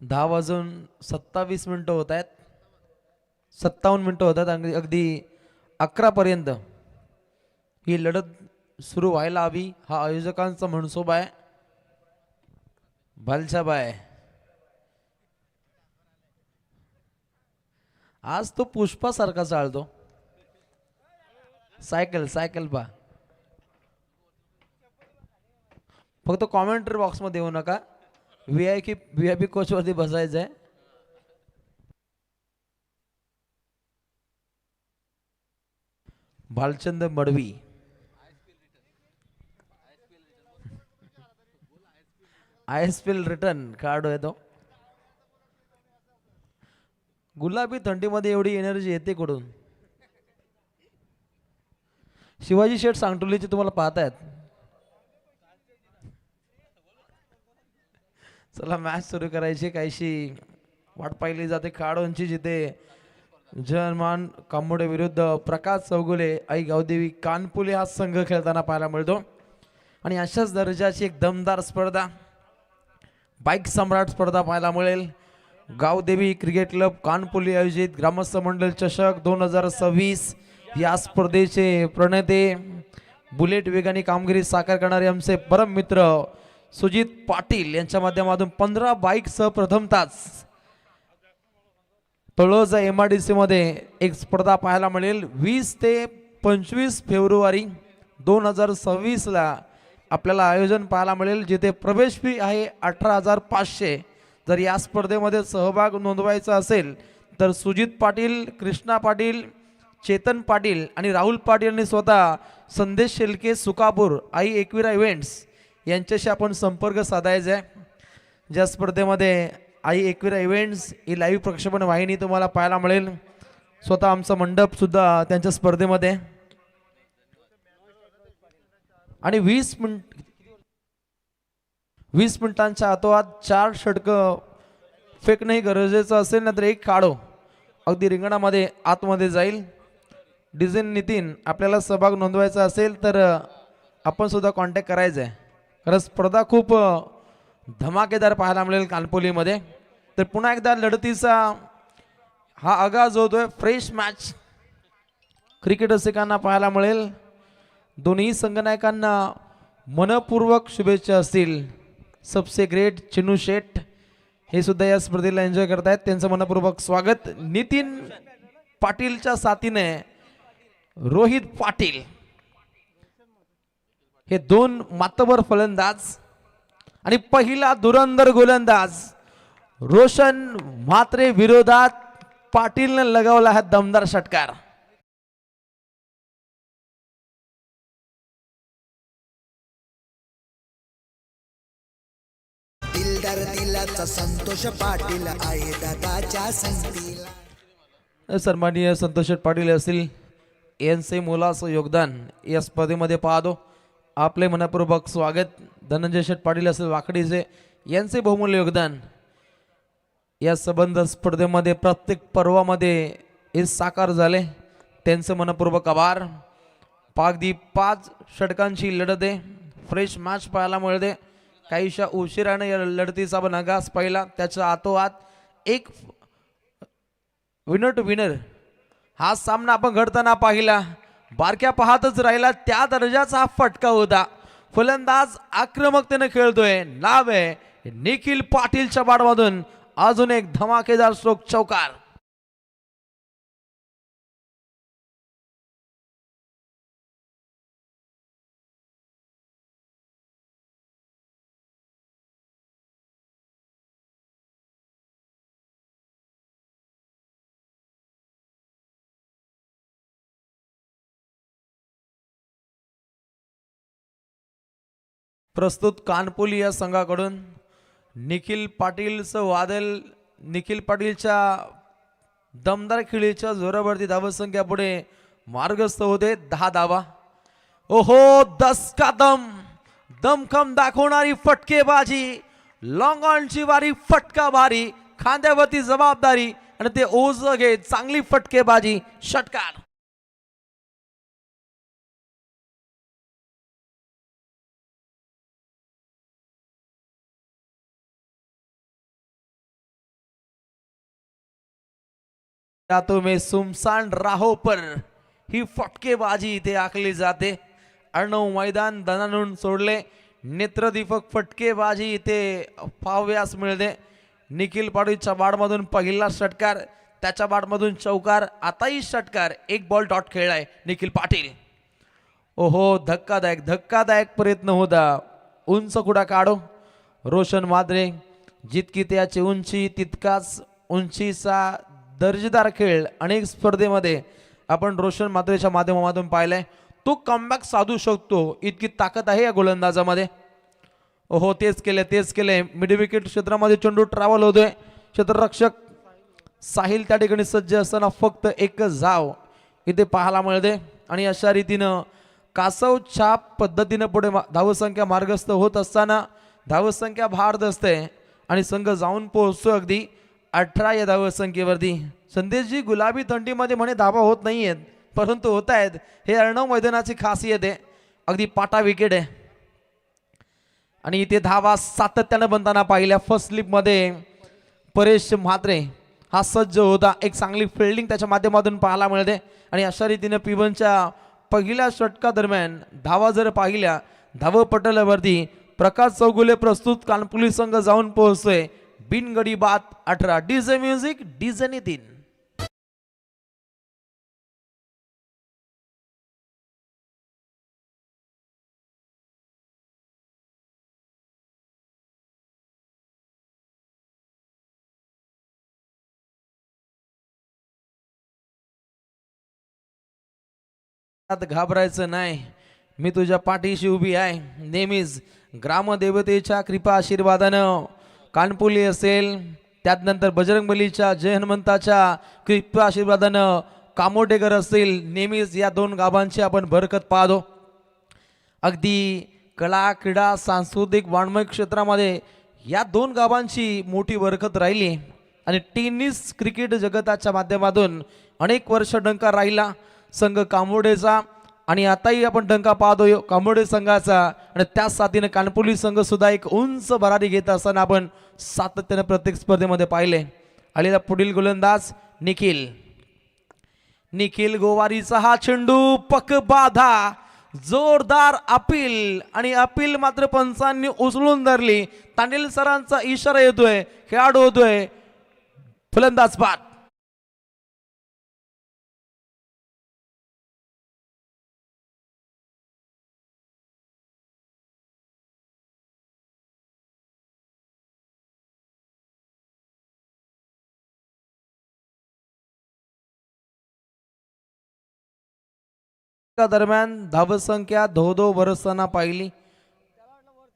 10 वाजून 27 मिनिटं होत आहेत. 57 मिनिटं होत आहेत. अगदी 11 पर्यंत ही लढत सुरू व्हायला हवी, हा आयोजकांचा मनसोबा आहे. भालछाबाय आज तो पुष्पा सारखा चालतो. सायकल सायकल पा फक्त कॉमेंट्री बॉक्स मध्ये येऊ नका. व्ही आय पी कोच वरती बसायचंय. भालचंद मडवी आयएसपीएल रिटर्न कार्ड आहे तो. गुलाबी थंडीमध्ये एवढी एनर्जी येते कुठून? शिवाजी शेठ सांगटोलीचे तुम्हाला पाहतायत. चला मॅच सुरू करायची. काहीशी वाट पाहिली जाते खेळाडूंची, जिथे जनमान कांबोडे विरुद्ध प्रकाश चौगुले आई गावदेवी कानपुले हा संघ खेळताना पाहायला मिळतो. आणि अशाच दर्जाची एक दमदार स्पर्धा, बाईक सम्राट स्पर्धा पाहायला मिळेल. गावदेवी क्रिकेट क्लब कानपुली आयोजित ग्रामस्थ मंडळ चषक 2026 या स्पर्धेचे प्रणेते, बुलेट वेगाने कामगिरी साकार करणारे आमचे परम मित्र सुजित पाटील यांच्या माध्यमातून 15 बाईकसह प्रथम तास तळोजा MIDC मध्ये एक स्पर्धा पाहायला मिळेल. 20 ते 25 फेब्रुवारी 2026 ला आपल्याला आयोजन पाहायला मिळेल, जिथे प्रवेश फी आहे 18,500. जर या स्पर्धेमध्ये सहभाग नोंदवायचा असेल तर सुजित पाटील, कृष्णा पाटील, चेतन पाटील आणि राहुल पाटील यांनी स्वतः संदेश शेलके सुकापूर आई एकविरा इव्हेंट्स यांच्याशी आपण संपर्क साधायचा आहे. ज्या स्पर्धेमध्ये आई एकविरा इव्हेंट्स ही लाईव्ह प्रक्षेपण वाहिनी तुम्हाला पाहायला मिळेल. स्वतः आमचा मंडप सुद्धा त्यांच्या स्पर्धेमध्ये. आणि 20 मिनिटांच्या आतोआत 4 षटकं फेकणंही गरजेचं असेल, नंतर एक खेळाडू अगदी रिंगणामध्ये आतमध्ये जाईल. डिझेन नितीन आपल्याला सहभाग नोंदवायचा असेल तर आपण सुद्धा कॉन्टॅक्ट करायचा आहे. कारण स्पर्धा खूप धमाकेदार पाहायला मिळेल कानपोलीमध्ये. तर पुन्हा एकदा लढतीचा हा आगाज होतोय. फ्रेश मॅच क्रिकेट रसिकांना पाहायला मिळेल. दोन्ही संघनायकांना मनपूर्वक शुभेच्छा असतील. सबसे ग्रेट चिनू शेठ हे सुद्धा या स्पर्धेला एन्जॉय करतायत, त्यांचं मनपूर्वक स्वागत. नितीन पाटीलच्या साथीने रोहित पाटील हे 2 मातबर फलंदाज आणि पहिला धुरंधर गोलंदाज रोशन म्हात्रे विरोधात पाटीलने लगावला हा दमदार षटकार. संतोष पाटील आहे दादाच्या संगतीला. सन्माननीय संतोष पाटील असतील यांचे मोलाचं योगदान या स्पर्धेमध्ये पाहतो. आपले मनपूर्वक स्वागत. धनंजय शेठ पाटील असेल वाकडीचे यांचे बहुमूल्य योगदान या संबंध स्पर्धेमध्ये प्रत्येक पर्वामध्ये हे साकार झाले, त्यांचे मनपूर्वक आभार. पागदी 5 षटकांची लढत आहे. फ्रेश मॅच पाहायला मिळते. काहीशा उशिराने या लढतीचा आपण आगास पाहिला. त्याच्या आतोआत एक विनर टू विनर हा सामना आपण घडताना पाहिला. बारक्या पाहतच राहिला, त्या दर्जाचा हा फटका होता. फलंदाज आक्रमकतेने खेळतोय. नाव आहे निखिल पाटीलच्या बाटमधून अजून एक धमाकेदार स्ट्रोक चौकार. प्रस्तुत कानपुली या संघाकडून निखिल पाटीलचं वादल. निखिल पाटीलच्या दमदार खेळीच्या जोरावरती धावसंख्या पुढे मार्गस्थ होते. 10 धावा. ओहो 10 का दम. दमखम दाखवणारी फटकेबाजी. लॉंग ऑनची वारी, फटका भारी, खांद्यावरती जबाबदारी आणि ते ओझ घे. चांगली फटकेबाजी, षटकार. रातों में सुमसान राहों पर ही फटकेबाजी इथे आखली जाते. अर्णव मैदान दणानून सोडले. नेत्रदीपक फटकेबाजी इथे पाहाव्यास मिळते. निखिल पाटीलच्या बाडमधून पहिला षटकार, त्याच्या बाडमधून चौकार, आताही षटकार. एक बॉल डॉट खेळलाय निखिल पाटील. ओहो, धक्कादायक प्रयत्न होता. उंच कुडा काढो रोशन माद्रे. जितकी त्याची उंची तितकाच उंचीचा दर्जेदार खेळ अनेक स्पर्धेमध्ये आपण रोशन माद्रेच्या माध्यमातून पाहिलाय. तो कमबॅक साधू शकतो इतकी ताकद आहे या गोलंदाजामध्ये. ओहो, तेच केले. मिड विकेट क्षेत्रामध्ये चेंडू ट्रॅव्हल होतोय. क्षेत्ररक्षक साहिल त्या ठिकाणी सज्ज असताना फक्त एकच धाव इथे पाहायला मिळते. आणि अशा रीतीनं कासवच्या पद्धतीनं पुढे धावसंख्या मार्गस्थ होत असताना धावसंख्या भारत असते आणि संघ जाऊन पोहोचतो अगदी 18 या धावसंख्येवरती. संदेशजी, गुलाबी थंडीमध्ये म्हणे धावा होत नाहीयेत, परंतु होत आहेत. हे अर्णव मैदानाची खासियत आहे. अगदी पाटा विकेट आहे आणि इथे धावा सातत्यानं बनताना पाहिल्या. फर्स्ट स्लिपमध्ये परेश म्हात्रे हा सज्ज होता. एक चांगली फिल्डिंग त्याच्या माध्यमातून पाहायला मिळते. आणि अशा रीतीने पिबनच्या पहिल्या षटका दरम्यान धावा जर पाहिल्या, धावपटलावरती प्रकाश चौगुले प्रस्तुत कानपुली संघ जाऊन पोहोचतोय. बिनगडी बाद 18. DJ music, DJ Nitin. घाबरायचं नाही, मी तुझ्या पाठीशी उभी आहे नेहमीच. ग्रामदेवतेच्या कृपा आशीर्वादानं कानपुली असेल, त्यानंतर बजरंगबलीच्या जय हनुमंताच्या कृपा आशीर्वादानं कामोटेकर असतील, नेहमीच या दोन गावांची आपण बरकत पाहतो. अगदी कला क्रीडा सांस्कृतिक वाङ्मय क्षेत्रामध्ये या दोन गावांची मोठी बरकत राहिली. आणि टेनिस क्रिकेट जगताच्या माध्यमातून अनेक वर्ष डंका राहिला संघ कामोडेचा. आणि आताही आपण डंका पाहतो कामोडे संघाचा. आणि त्याच साथीने कानपुली संघ सुद्धा एक उंच भरारी घेत असताना आपण सातत्याने प्रत्येक स्पर्धेमध्ये पाहिले. आलेला पुढील गोलंदाज निखिल गोवारीचा हा चेंडू पकबाधा. जोरदार अपील, आणि अपील मात्र पंचांनी उचलून धरली. तांडेल सरांचा इशारा येतोय, खेळाडू होतोय फलंदाज बाद. दरम्यान धावसंख्या धो बरसताना पाहिली,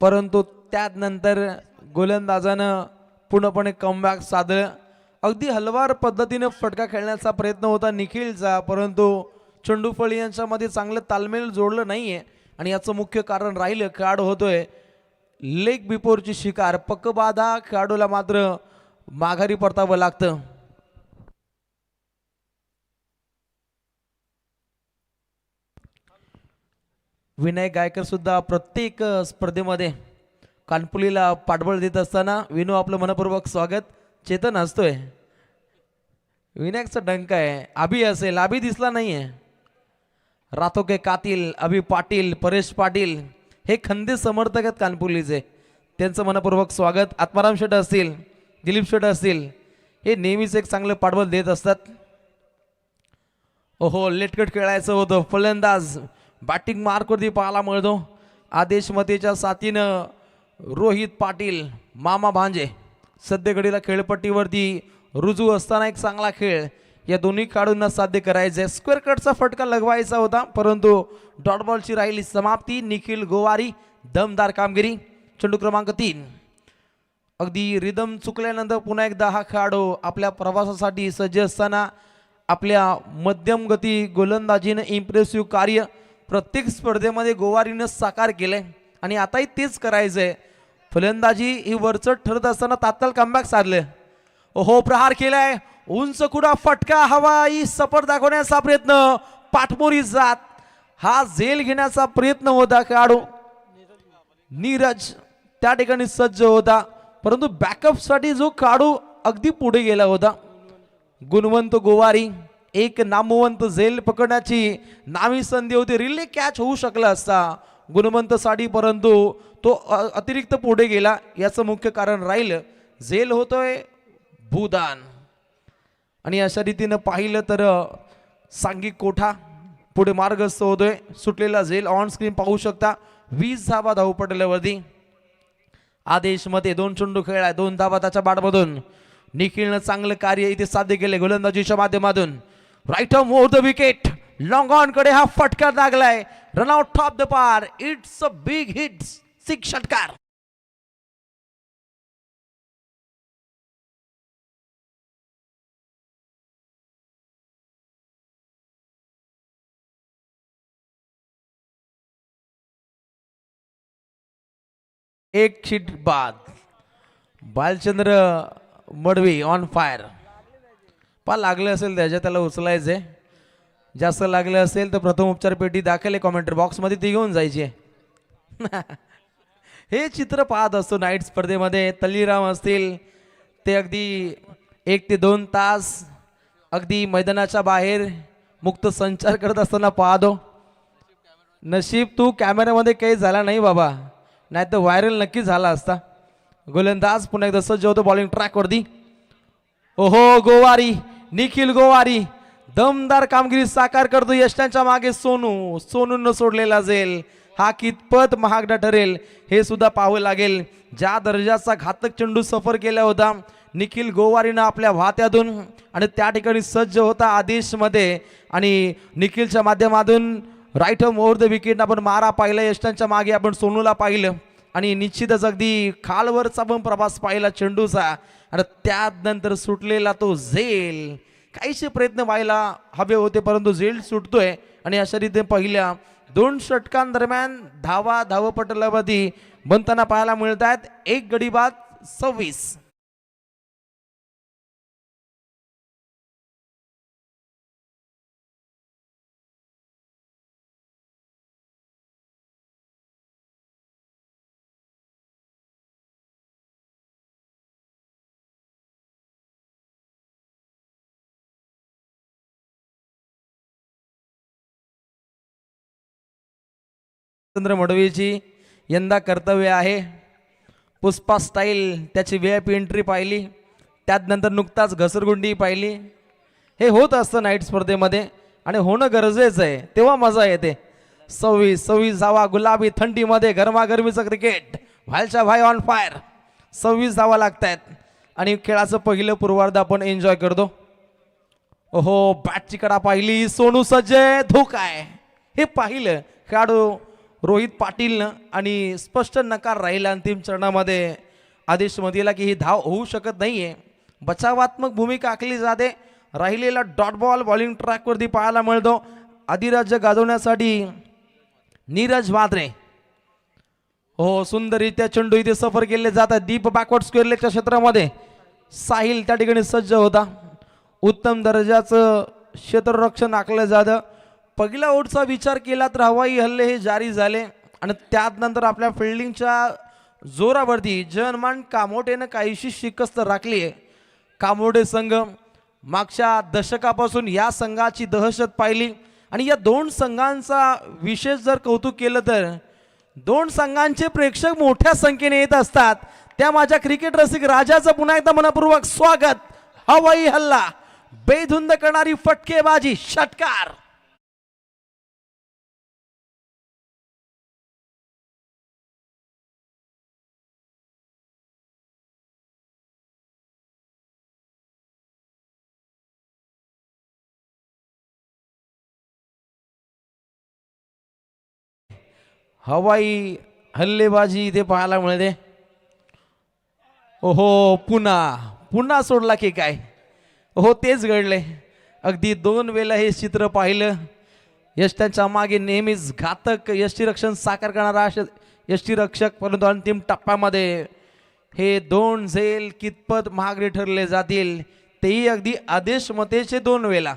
परंतु त्यानंतर गोलंदाजानं पूर्णपणे कमबॅक साधलं. अगदी हलवार पद्धतीने फटका खेळण्याचा प्रयत्न होता निखिलचा, परंतु चेंडू फळी यांच्यामध्ये चांगलं तालमेल जोडलं नाहीये. आणि याचं मुख्य कारण राहिलं खेळाडू होतोय लेग बिफोरची शिकार. पकबाधा खेळाडूला मात्र माघारी परतावं लागतं. विनय गायकर सुद्धा प्रत्येक स्पर्धेमध्ये कानपुलीला पाठबळ देत असताना विनू आपलं मनपूर्वक स्वागत. चेतन हसतोय. विनायकचा डंक आहे. अभि असेल, अभि दिसला नाहीये. रातो के कातिल अभि पाटील, परेश पाटील हे खंदे समर्थक आहेत कानपुलीचे. त्यांचं मनपूर्वक स्वागत. आत्माराम शेट असतील, दिलीप शेट असतील, हे नेहमीच एक चांगलं पाठबळ देत असतात. ओहो, लेटकट खेळायचं होतं. फलंदाज बॅटिंग मार्कवरती पाहायला मिळतो. आदेश मतेच्या साथीनं रोहित पाटील, मामा भांजे सध्या घडीला खेळपट्टीवरती रुजू असताना एक चांगला खेळ या दोन्ही खेळाडूंना साध्य करायचे. स्क्वेअर कटचा फटका लगवायचा होता, परंतु डॉट बॉलची राहिली समाप्ती. निखिल गोवारी दमदार कामगिरी. चेंडू क्रमांक 3. अगदी रिदम चुकल्यानंतर पुन्हा एकदा हा खेळाडू आपल्या प्रवासासाठी सज्ज असताना आपल्या मध्यम गती गोलंदाजीने इम्प्रेसिव्ह कार्य प्रत्येक स्पर्धेमध्ये गोवारीनं साकार केलंय आणि आताही तेच करायचंय. फलंदाजी ही वरचढ ठरत असताना तात्काळ कमबॅक साधले. ओहो, प्रहार केलाय. उंच कुडा फटका, हवाई सपर दाखवण्याचा प्रयत्न, पाठमोरी जात. हा झेल घेण्याचा प्रयत्न होता. खेळाडू नीरज त्या ठिकाणी सज्ज होता, परंतु बॅकअप साठी जो खेळाडू अगदी पुढे गेला होता. गुणवंत गोवारी एक नामवंत झेल पकडण्याची नामी संधी होती, रिले कॅच होऊ शकला असता गुणवंत साठी, परंतु तो अतिरिक्त पुढे गेला. याचं मुख्य कारण राहिलं झेल होतोय भूदान. आणि अशा रीतीनं पाहिलं तर सांघिक कोठा पुढे मार्गस्थ होतोय. सुटलेला झेल ऑन स्क्रीन पाहू शकता. 20 धावा धावपटल्यावरती. आदेश मध्ये 2 चेंडू खेळलाय, 2 धावा त्याच्या बॅटमधून. निखिलनं चांगलं कार्य इथे साध्य केले गोलंदाजीच्या माध्यमातून. Right off over the wicket, long on कडे हा फटका लागलाय. रन आउट टॉप द पार. इट्स अ बिग हिट, 6 षटकार. एक शीट बाद. Balchandra Madvi on fire. पा लागले असेल त्याच्या, त्याला उचलायचंय. जास्त लागले असेल तर प्रथम उपचार पेटी दाखल आहे कॉमेंट्री बॉक्स मध्ये, ती घेऊन जायची. हे चित्र पाहत असतो नाईट स्पर्धेमध्ये. तल्लीराम असतील ते अगदी 1 ते 2 तास अगदी मैदानाच्या बाहेर मुक्त संचार करत असताना पाहतो. नशीब तू कॅमेऱ्यामध्ये काही झाला नाही बाबा, नाही तर व्हायरल नक्की झाला असता. गोलंदाज पुन्हा एकदा सज्ज होतो बॉलिंग ट्रॅक वरती. ओहो गोवारी, निखिल गोवारी दमदार कामगिरी साकार करतो. यष्टांच्या मागे सोनू, सोनून सोडलेला झेल हा कितपत महागडा ठरेल हे सुद्धा पाहावं लागेल. ज्या दर्जाचा घातक चेंडू सफर केला होता निखिल गोवारीनं आपल्या वात्यातून, आणि त्या ठिकाणी सज्ज होता आदेश मध्ये. आणि निखिलच्या माध्यमातून right off over the wicket आपण मारा पाहिला. यष्टांच्या मागे आपण सोनूला पाहिलं, आणि निश्चितच अगदी खालवरचा पण प्रवास पाहिला चेंडूचा. आणि त्यानंतर सुटलेला तो झेल. काहीशे प्रयत्न व्हायला हवे होते, परंतु झेल सुटतोय. आणि अशा रीतीने पहिल्या 2 षटकांदरम्यान धावा धावपटलावरती बनताना पाहायला मिळत आहेत. 1 गडी बाद 26. चंद्र मडवीची यंदा कर्तव्य आहे. पुष्पा स्टाईल त्याची VIP एंट्री पाहिली, त्यानंतर नुकताच घसरगुंडी पाहिली. हे होत असतं नाईट स्पर्धेमध्ये, आणि होणं गरजेचं आहे, तेव्हा मजा येते. 26 धावा गुलाबी थंडीमध्ये गरमागरमीचं क्रिकेट. व्हायच्या भाई ऑन फायर. 26 धावा लागतायत आणि खेळाचं पहिलं पूर्वार्ध आपण एन्जॉय करतो. ओहो बॅटची कडा पाहिली, सोनू सज्ज, धोका आहे हे पाहिलं खेळाडू रोहित पाटीलनं, आणि स्पष्ट नकार राहिला अंतिम चरणामध्ये आदेश मधीला की ही धाव होऊ शकत नाहीये. बचावात्मक भूमिका आखली जाते. राहिलेला डॉट बॉल बॉलिंग ट्रॅकवरती पाहायला मिळतो. अधिराज्य गाजवण्यासाठी नीरज म्हात्रे. हो सुंदररित्या चेंडू इथे सफर केले जातात. दीप बॅकवर्ड स्क्वेअर लेगच्या क्षेत्रामध्ये साहिल त्या ठिकाणी सज्ज होता. उत्तम दर्जाचं क्षेत्ररक्षण आखलं जातं. पहिल्या ओव्हरचा विचार केला तर हवाई हल्ले हे जारी झाले, आणि त्यानंतर आपल्या फिल्डिंगच्या जोरावरती जनमान कामोटेनं काहीशी शिकस्त राखली आहे. कामोटे संघ मागच्या दशकापासून या संघाची दहशत पाहिली, आणि या 2 संघांचा विशेष जर कौतुक केलं तर 2 संघांचे प्रेक्षक मोठ्या संख्येने येत असतात. त्या माझ्या क्रिकेट रसिक राजाचं पुन्हा एकदा मनपूर्वक स्वागत. हवाई हल्ला, बेधुंद करणारी फटकेबाजी, षटकार. हवाई हल्लेबाजी इथे पाहायला मिळते. ओहो पुन्हा सोडला की काय. हो तेच घडले. अगदी 2 वेळा हे चित्र पाहिलं. यष्टांच्या मागे नेहमीच घातक यष्टीरक्षण साकार करणारा यष्टीरक्षक, परंतु अंतिम टप्प्यामध्ये हे 2 झेल कितपत महागडे ठरले जातील तेही अगदी आदेश मतेचे 2 वेळा.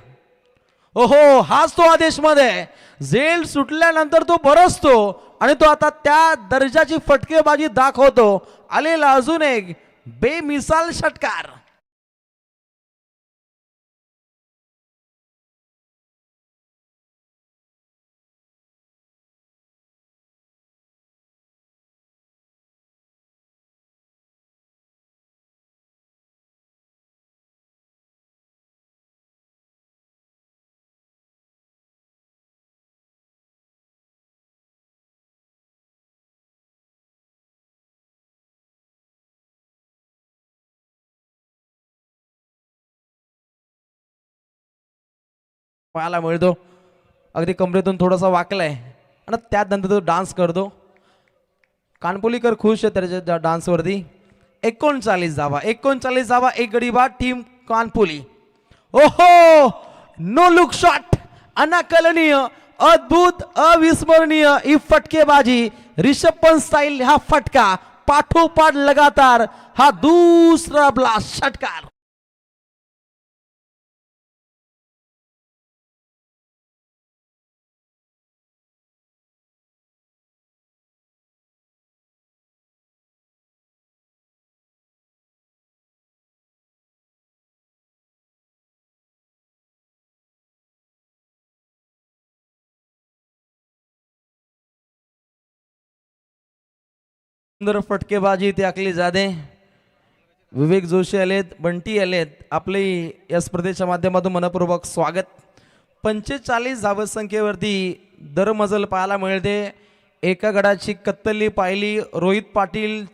ओहो हाच तो आदेश मध्ये. झेल सुटल्यानंतर तो बरसतो, आणि तो आता त्या दर्जाची फटकेबाजी दाखवतो. आलेला अजून एक बेमिसाल षटकार. पाहायला मिळतो. अगदी कमरेतून थोडासा वाकलाय आणि त्यानंतर तो डान्स करतो. कानपुलीकर खुश आहे त्याच्या डान्सवरती. 39 धावा, 39 धावा, एक गडी बाद टीम कानपुली. ओहो, नो लुक शॉट, अनाकलनीय, अद्भुत, अविस्मरणीय ही फटकेबाजी. रिषभ पंत स्टाईल हा फटका, पाठोपाठ लगातार हा दुसरा ब्लास्ट षटकार. सुंदर फटकेबाजी ती आखली जाते. विवेक जोशी आलेत, बंटी आलेत, आपले या स्पर्धेच्या माध्यमातून मनपूर्वक स्वागत. 45 धावसंख्येवरती दरमजल पाहायला मिळते. एका गडाची कत्तली पाहिली. रोहित पाटील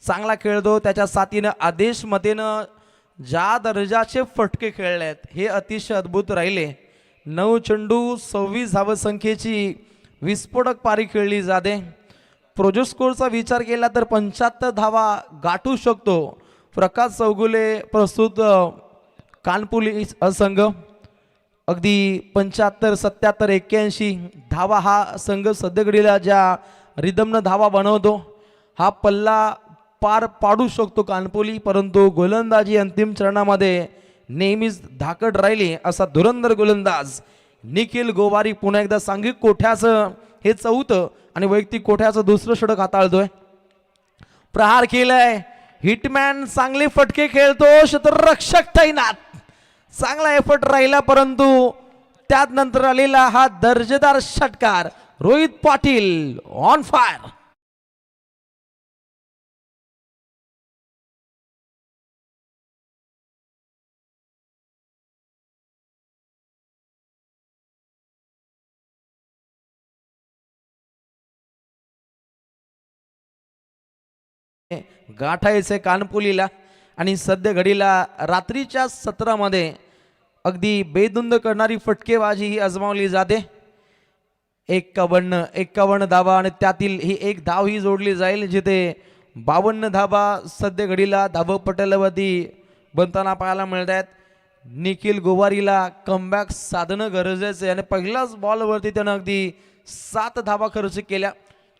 चांगला खेळतो, त्याच्या साथीनं आदेश मतेनं ज्या दर्जाचे फटके खेळलेत हे अतिशय अद्भुत राहिले. 9 चेंडू 26 धावसंख्येची विस्फोटक पारी खेळली जाते. प्रोजेक्ट स्कोरचा विचार केला तर 75 धावा गाठू शकतो. प्रकाश चौगुले प्रस्तुत कानपुली संघ अगदी 75, 77, 81 धावा हा संघ सध्याकडीला ज्या रिदमनं धावा बनवतो हा पल्ला पार पाडू शकतो कानपुली. परंतु गोलंदाजी अंतिम चरणामध्ये नेहमीच धाकट राहिली. असा धुरंधर गोलंदाज निखिल गोवारी पुन्हा एकदा सांघिक कोठ्याचं हे 4थं आणि वैयक्तिक कोठ्याचं दुसरं षटक हाताळतोय. प्रहार केलाय, हिटमॅन चांगले फटके खेळतो. क्षेत्ररक्षक तैनात, चांगला एफर्ट राहिला. परंतु त्यात नंतर आलेला हा दर्जेदार षटकार. Rohit Patil on fire. गाठायचे कानपुलीला आणि सध्या घडीला रात्रीच्या सत्रामध्ये अगदी बेधुंद करणारी फटकेबाजी ही आजमावली जाते. 51 धावा आणि त्यातील ही एक धाव ही जोडली जाईल, जिथे 52 धावा सध्या घडीला धावपटलावरती बनताना पाहायला मिळत आहेत. निखिल गोवारीला कमबॅक साधणं गरजेचं आहे आणि पहिल्याच बॉलवरती त्यानं अगदी 7 धावा खर्च केल्या.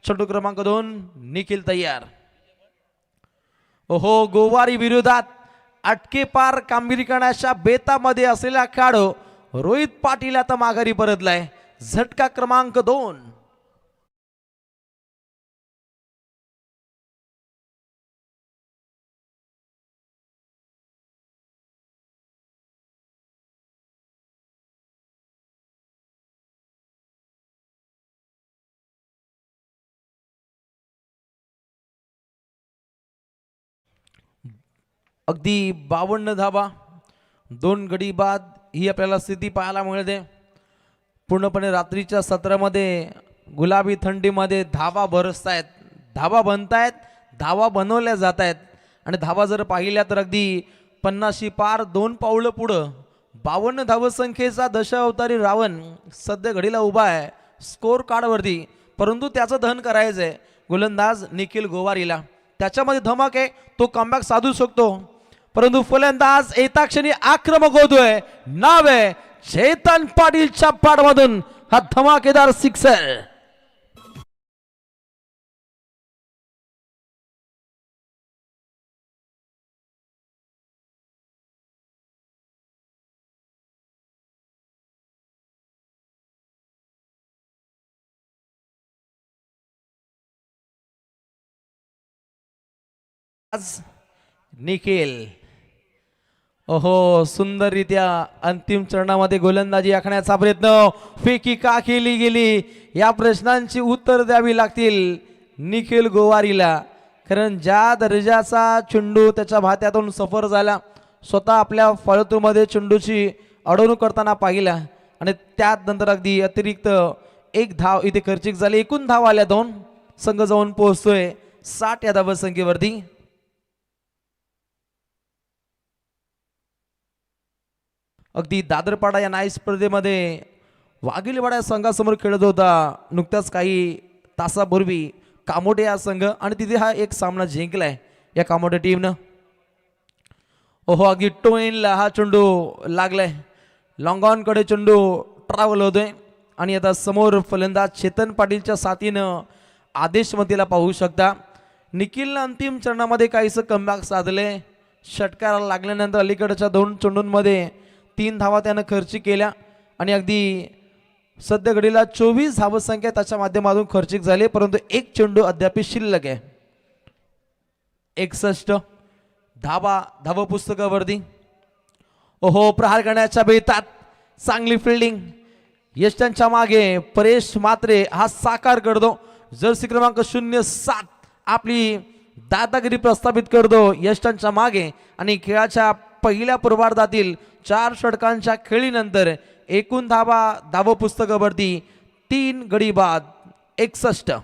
चेंडू क्रमांक 2 निखिल तयार. ओहो, गोवारी विरोधात अटके पार कामगिरी करण्याच्या बेतामध्ये असलेला खेळाडू रोहित पाटील आता माघारी परतलाय. झटका क्रमांक 2. अगदी 52 धावा, 2 गडी बाद ही आपल्याला स्थिती पाहायला मिळते. पूर्णपणे रात्रीच्या सत्रामध्ये गुलाबी थंडीमध्ये धावा बरसतायत, धावा बनतायत, धावा बनवल्या जात आहेत. आणि धावा जर पाहिल्या तर अगदी 50 पार 2 पावलं पुढं 52 धावसंख्येचा दशावतारी रावण सध्या घडीला उभा आहे स्कोर कार्डवरती. परंतु त्याचं धन करायचं आहे गोलंदाज निखिल गोवारीला. त्याच्यामध्ये धमक आहे, तो कमबॅक साधू शकतो. परंतु फलंदाज येता क्षणी आक्रमक होतोय. नाव आहे चेतन पाटीलच्या पाठमधून हा धमाकेदार सिक्सर. आज निखिल ओहो, सुंदररित्या अंतिम चरणामध्ये गोलंदाजी आखण्याचा प्रयत्न. फेकी का केली गेली या प्रश्नांची उत्तर द्यावी लागतील निखिल गोवारीला. कारण ज्या दर्जाचा चेंडू त्याच्या भात्यातून सफर झाला, स्वतः आपल्या फळतूमध्ये चेंडूची अडवणूक करताना पाहिला आणि त्यात नंतर अगदी अतिरिक्त 1 धाव इथे खर्चिक झाली. एकूण धाव आल्या 2. संघ जाऊन पोहोचतोय 60 या धावसंख्येवरती. अगदी दादरपाडा या नाईट स्पर्धेमध्ये वाघिलवाडा या संघासमोर खेळत होता नुकत्याच काही तासापूर्वी कामोटे हा संघ आणि तिथे हा एक सामना जिंकलाय या कामोटे टीमनं. ओहो अगदी टोईनला हा चेंडू लागलाय, लॉंग ऑन कडे चेंडू ट्रॅव्हल होतोय आणि आता समोर फलंदाज चेतन पाटीलच्या साथीनं आदेशमतीला पाहू शकता. निखिलनं अंतिम चरणामध्ये काहीसं कमबॅक साधले. षटकाराला लागल्यानंतर अलीकडच्या 2 चेंडूंमध्ये 3 धावा त्यानं खर्ची केल्या आणि अगदी सध्या घडीला 24 धावसंख्या त्याच्या माध्यमातून खर्चिक झाली, परंतु एक चेंडू अद्याप शिल्लक आहे. 61 धाव पुस्तकावरती. ओहो प्रहार करण्याच्या बेतात चांगली फिल्डिंग. यष्टांच्या मागे परेश मात्रे हा साकार करतो. जर्सी क्रमांक 07 आपली दादागिरी प्रस्थापित करतो यष्टांच्या मागे आणि खेळाच्या पहिल्या पूर्वार्धातील 4 षटकांच्या खेळीनंतर एकूण धाव पुस्तकावरती 3 गडी बाद 61.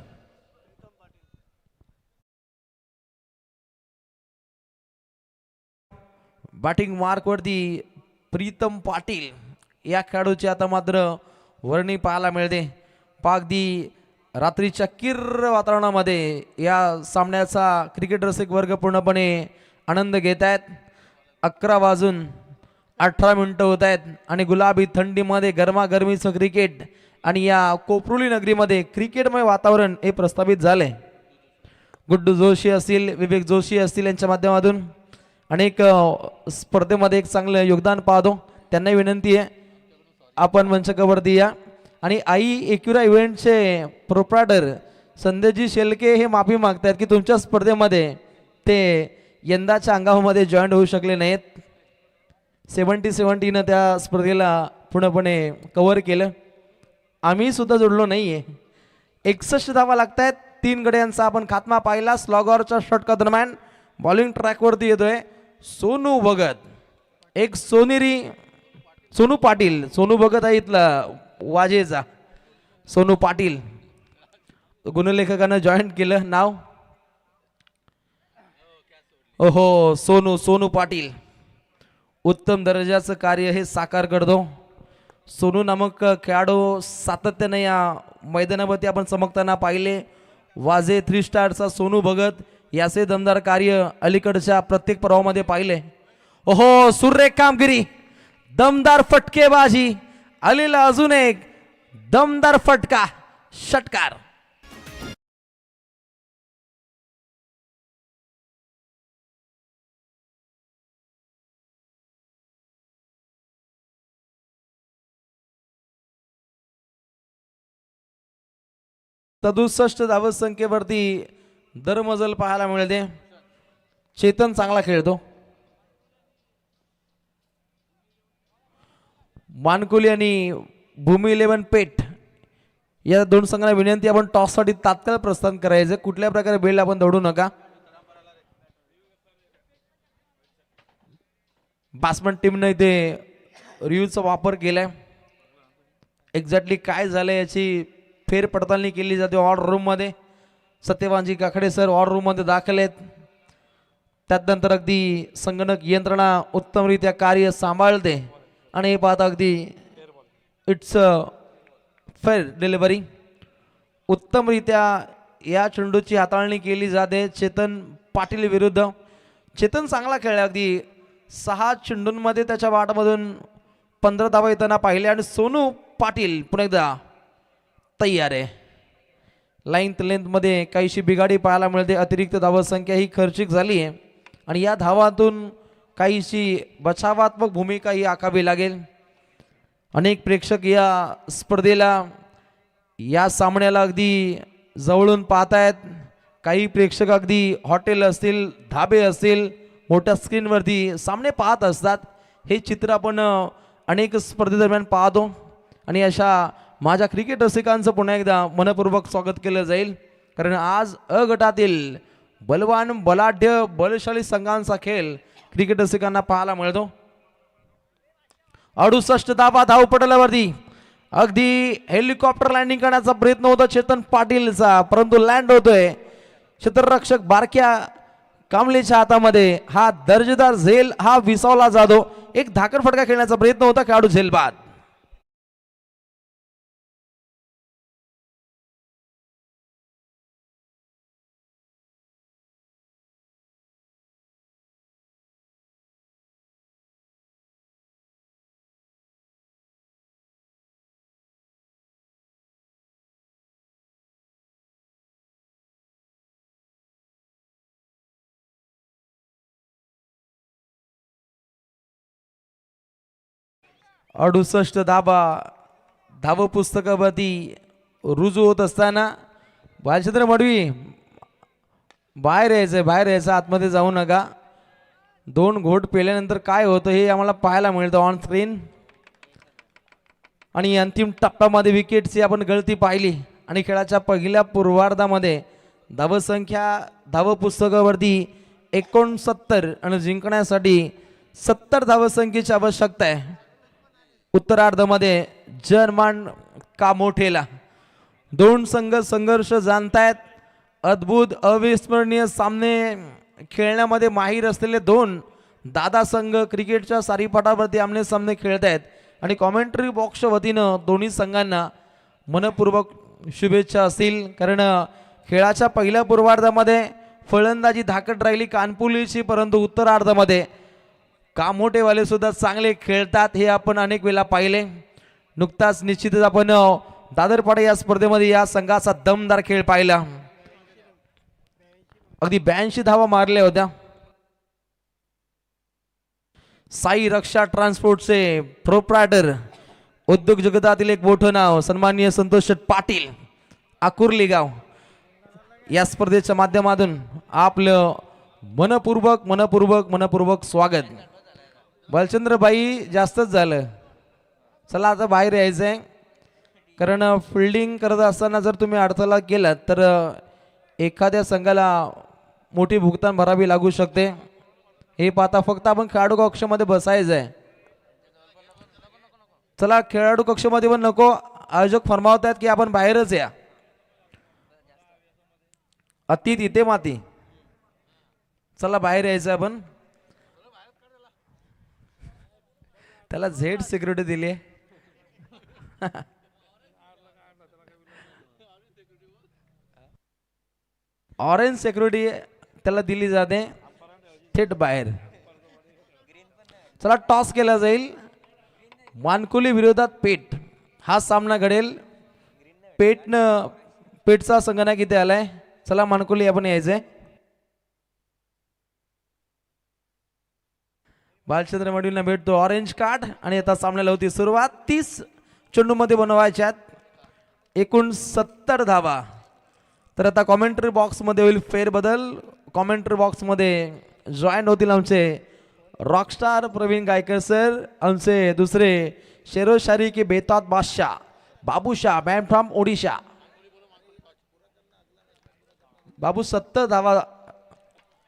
बॅटिंग मार्कवरती प्रीतम पाटील या खेळाडूची आता मात्र वर्णी पाहायला मिळते. पागदी रात्रीच्या किर्र वातावरणामध्ये या सामन्याचा क्रिकेट रसिक वर्ग पूर्णपणे आनंद घेत आहेत. 11:18 होत आहेत आणि गुलाबी थंडीमध्ये गरमागरमीचं क्रिकेट आणि या कोपरुली नगरीमध्ये क्रिकेटमय वातावरण हे प्रस्थापित झाले. गुड्डू जोशी असतील, विवेक जोशी असतील यांच्या माध्यमातून अनेक स्पर्धेमध्ये एक चांगलं योगदान पाहतो. त्यांना विनंती आहे आपण मंचकावरती या. आणि आई एक्युरा इव्हेंटचे प्रोप्रायटर संदेशजी शेलके हे माफी मागतात की तुमच्या स्पर्धेमध्ये ते यंदाच्या अंगामध्ये जॉईंट होऊ शकले नाहीत. 70-70 त्या स्पर्धेला पूर्णपणे कव्हर केलं. आम्ही सुद्धा जोडलो नाही आहे. 61 धावा लागत आहेत. 3 गड्यांचा आपण खात्मा पाहिला. स्लॉगॉरच्या षटका दरम्यान बॉलिंग ट्रॅकवरती येतोय सोनू भगत. एक सोनू पाटील. सोनू भगत आहे इथला वाजेचा सोनू पाटील. गुणलेखकानं जॉईन केलं नाव. ओहो सोनू पाटील उत्तम दर्जाचं कार्य हे साकार करतो. सोनू नामक खेळाडू सातत्याने या मैदानावरती आपण चमकताना पाहिले. वाजे 3 स्टारचा सोनू भगत याचे दमदार कार्य अलीकडच्या प्रत्येक पर्वामध्ये पाहिले. ओहो सुरेख कामगिरी, दमदार फटकेबाजी, आलेला अजून एक दमदार फटका षटकार. सदुसष्ट धावसंख्येवरती दरमजल पाहायला मिळते. चेतन चांगला खेळतो. मानकुली आणि भूमी 11 पेठ या 2 संघांना विनंती आपण टॉससाठी तात्काळ प्रस्थान करायचं. कुठल्या प्रकारे बेल आपण दौडू नका. बॅट्समन टीमने इथे रिव्ह्यूचा वापर केलाय. एक्झॅक्टली काय झालं याची फेरपडताळणी केली जाते ऑर्डर रूम मध्ये. सत्यवानजी काकडे सर ऑर्डर रूम मध्ये दाखल आहेत. त्यानंतर अगदी संगणक यंत्रणा उत्तमरित्या कार्य सांभाळते आणि हे पाहता अगदी इट्स फेअर डिलिव्हरी. उत्तमरित्या या चेंडूची हाताळणी केली जाते चेतन पाटील विरुद्ध. चेतन चांगला खेळला. अगदी 6 चेंडूंमध्ये त्याच्या वाटामधून 15 धावा येताना पाहिले आणि सोनू पाटील पुन्हा एकदा तयार आहे. लेंथमध्ये काहीशी बिघाडी पाहायला मिळते. अतिरिक्त धावसंख्या ही खर्चिक झाली आहे आणि या धावातून काहीशी बचावात्मक भूमिका ही आखावी लागेल. अनेक प्रेक्षक या स्पर्धेला या सामन्याला अगदी जवळून पाहतायत. काही प्रेक्षक अगदी हॉटेल असतील, धाबे असतील, मोठ्या स्क्रीनवरती सामने पाहत असतात. हे चित्र आपण अनेक स्पर्धेदरम्यान पाहतो आणि अशा माझ्या क्रिकेट रसिकांचं पुन्हा एकदा मनपूर्वक स्वागत केलं जाईल. कारण आज अ गटातील बलवान बलाढ्य बलशाली संघांचा खेळ क्रिकेट रसिकांना पाहायला मिळतो. 68 धावा धावपटलावरती अगदी हेलिकॉप्टर लँडिंग करण्याचा प्रयत्न होता चेतन पाटीलचा, परंतु लँड होतोय. क्षेत्ररक्षक बारक्या कांबलेच्या हातामध्ये हा दर्जेदार झेल हा विसावला जाधव. एक धाकड फटका खेळण्याचा प्रयत्न होता, खेळाडू झेल बाद. अडुसष्ट धाबा धाव पुस्तकावरती रुजू होत असताना बालचंद्र मडवी बाहेर यायचं आतमध्ये जाऊ नका. 2 घोट पेल्यानंतर काय होतं हे आम्हाला पाहायला मिळतं ऑन स्क्रीन. आणि अंतिम टप्प्यामध्ये विकेटची आपण गळती पाहिली आणि खेळाच्या पहिल्या पूर्वार्धामध्ये धावसंख्या धाव पुस्तकावरती 69 आणि जिंकण्यासाठी 70 धावसंख्येची आवश्यकता आहे. उत्तरार्धामध्ये जर्मन कामोठेला 2 संघ संघर्ष जाणतायत. अद्भुत अविस्मरणीय सामने खेळण्यामध्ये माहीर असलेले 2 दादा संघ क्रिकेटच्या सारीपाटावरती आमने सामने खेळत आहेत. आणि कॉमेंट्री बॉक्सच्या वतीनं दोन्ही संघांना मनपूर्वक शुभेच्छा असतील. कारण खेळाच्या पहिल्या पूर्वार्धामध्ये फलंदाजी धाकट राहिली कानपुलीची, परंतु उत्तरार्धामध्ये कामोठेवाले सुद्धा चांगले खेळतात हे आपण अनेक वेळा पाहिले. नुकताच निश्चितच आपण दादरपाडा या स्पर्धेमध्ये या संघाचा दमदार खेळ पाहिला. अगदी 82 धावा मारल्या होत्या. साई रक्षा ट्रान्सपोर्टचे प्रोप्रायटर उद्योग जगतातील एक मोठं नाव सन्माननीय संतोष पाटील आकुर्ली गाव या स्पर्धेच्या माध्यमातून आपलं मनपूर्वक स्वागत. बालचंद्रबाई जास्तच झालं, चला आता बाहेर यायचंय. कारण फिल्डिंग करत असताना जर तुम्ही अडथळा केलात तर एखाद्या संघाला मोठी भुगतान भरावी लागू शकते. हे पाहता फक्त आपण खेळाडू कक्षामध्ये बसायचं आहे. चला खेळाडू कक्षामध्ये पण नको, आयोजक फरमावतात की आपण बाहेरच या. अति तिथे माती, चला बाहेर यायचं आपण. त्याला झेड सिक्युरिटी दिली. ऑरेंज सिक्युरिटी त्याला दिली जाते थेट बाहेर. चला टॉस केला जाईल. मानकुली विरोधात पेठ हा सामना घडेल. पेठचा संघटना किती आलाय. चला मानकुली आपण यायचंय. बालचंद्र मडवींना भेटतो ऑरेंज कार्ड आणि आता सामन्याला होती सुरुवात. 30 चेंडू मध्ये बनवायच्यात, एकूण 70 धावा. तर आता कॉमेंट्री बॉक्स मध्ये होईल फेरबदल. कॉमेंट्री बॉक्स मध्ये जॉईन होतील आमचे रॉकस्टार प्रवीण गायकर सर, आमचे दुसरे शेरोशारी के बेताज बादशाह बाबूशाह मॅन फ्रॉम ओडिशा. बाबू 70 धावा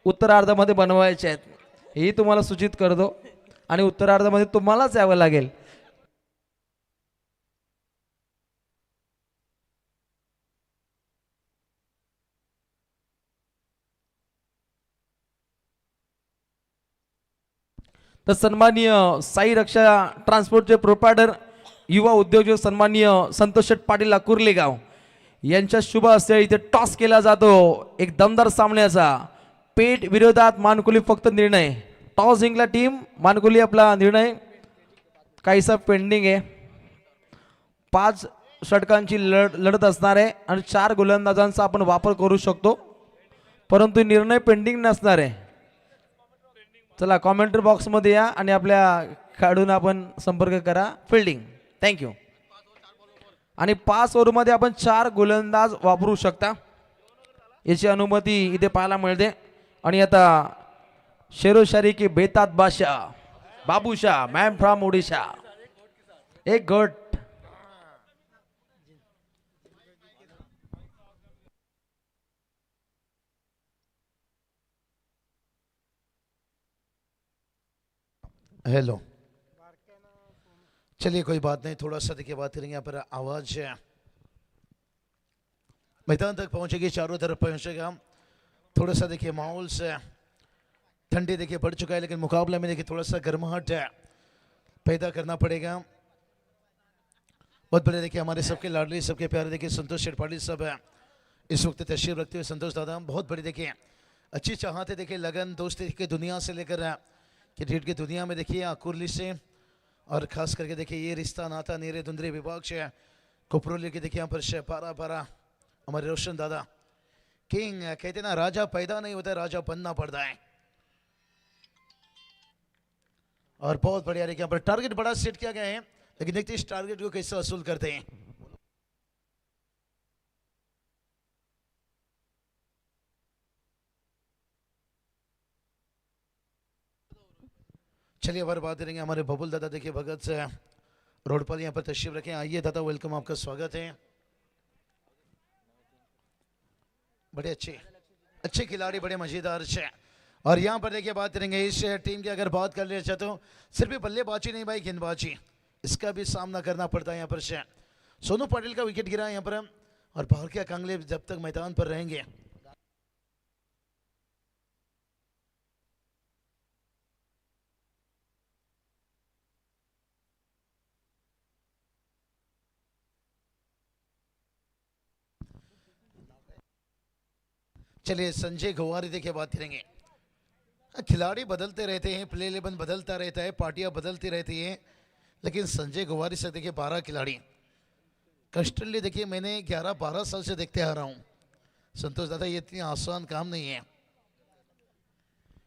उत्तरार्धामध्ये बनवायचे आहेत हे तुम्हाला सूचित करतो. आणि उत्तरार्धामध्ये तुम्हालाच यावं लागेल. तर सन्माननीय साई रक्षा ट्रान्सपोर्टचे प्रोप्रायटर युवा उद्योजक सन्माननीय संतोष पाटील आकुर्ले गाव यांच्या शुभ हस्ते इथे टॉस केला जातो. एक दमदार सामन्याचा पेठ विरोधात मानकुली. फक्त निर्णय टॉस जिंकला टीम मानकुली. आपला निर्णय काहीसा पेंडिंग आहे. 5 षटकांची लढत असणार आहे आणि 4 गोलंदाजांचा आपण वापर करू शकतो, परंतु निर्णय पेंडिंग नसणार आहे. चला कॉमेंट्री बॉक्स मध्ये या आणि आपल्या खेळाडूंना आपण संपर्क करा. Fielding thank you. आणि 5 ओव्हरमध्ये आपण 4 गोलंदाज वापरू शकता याची अनुमती इथे पाहायला मिळते. आणि आता शेरोशारी के बेताज बादशाह बाबूशाह मॅन फ्रॉम ओडिशा एक गट. हेलो, चलिए कोई बात नहीं, थोड़ा सा देखिए बात करेंगे. यहाँ पर आवाज मैदान तक पहुंचेगी, चारों तरफ पहुंचेगा. थोड़ा सा देखिए माहौल से ठंडी देखिए बढ़ चुका है, लेकिन मुकाबले में देखिए थोड़ा सा गर्माहट पैदा करना पड़ेगा। बहुत बड़े देखिए हमारे सबके लाडली सबके प्यारे देखिए संतोष शेरपाड़ी सब इस वक्त तशरीफ रखते हुए। संतोष दादा बहुत बड़ी देखिए अच्छी चाहते देखिए लगन दोस्ती की दुनिया से लेकर क्रिकेट की दुनिया में देखिए आकुरली से, और खास करके देखिए ये रिश्ता नाता नीरे धुंधरे विभाग से कुपरोली के देखिए यहाँ पर पारा पारा हमारे रोशन दादा किंग कहते ना, राजा पैदा नहीं होता, राजा बनना पड़ता है। और बहुत बढ़िया देखिए यहाँ पर टारगेट बड़ा सेट किया गया है, लेकिन देखते हैं इस टारगेट को कैसे वसूल करते हैं। चलिए अब बात करेंगे हमारे बबुल दादा देखिए भगत से रोड पर यहाँ पर तशरीफ रखें। आइए दादा, वेलकम, आपका स्वागत है। बड़े अच्छे खिलाड़ी, बड़े मजेदार अच्छे। और यहाँ पर देखिए बात करेंगे इस टीम की, अगर बात कर ले तो सिर्फ बल्लेबाजी नहीं भाई, गेंदबाजी इसका भी सामना करना पड़ता है। यहाँ पर से सोनू पाटिल का विकेट गिरा यहाँ पर, और भारतीय कांगले जब तक मैदान पर रहेंगे। चलिए संजय गोवारी देखिए बात करेंगे। खिलाड़ी बदलते रहते हैं, प्ले 11 बदलता रहता है, पार्टियां बदलती रहती हैं, लेकिन संजय गोवारी से देखिए 12 खिलाड़ी कस्टनली देखिए मैंने 11-12 साल से देखते आ रहा हूं। संतोष दादा ये इतनी आसान काम नहीं है।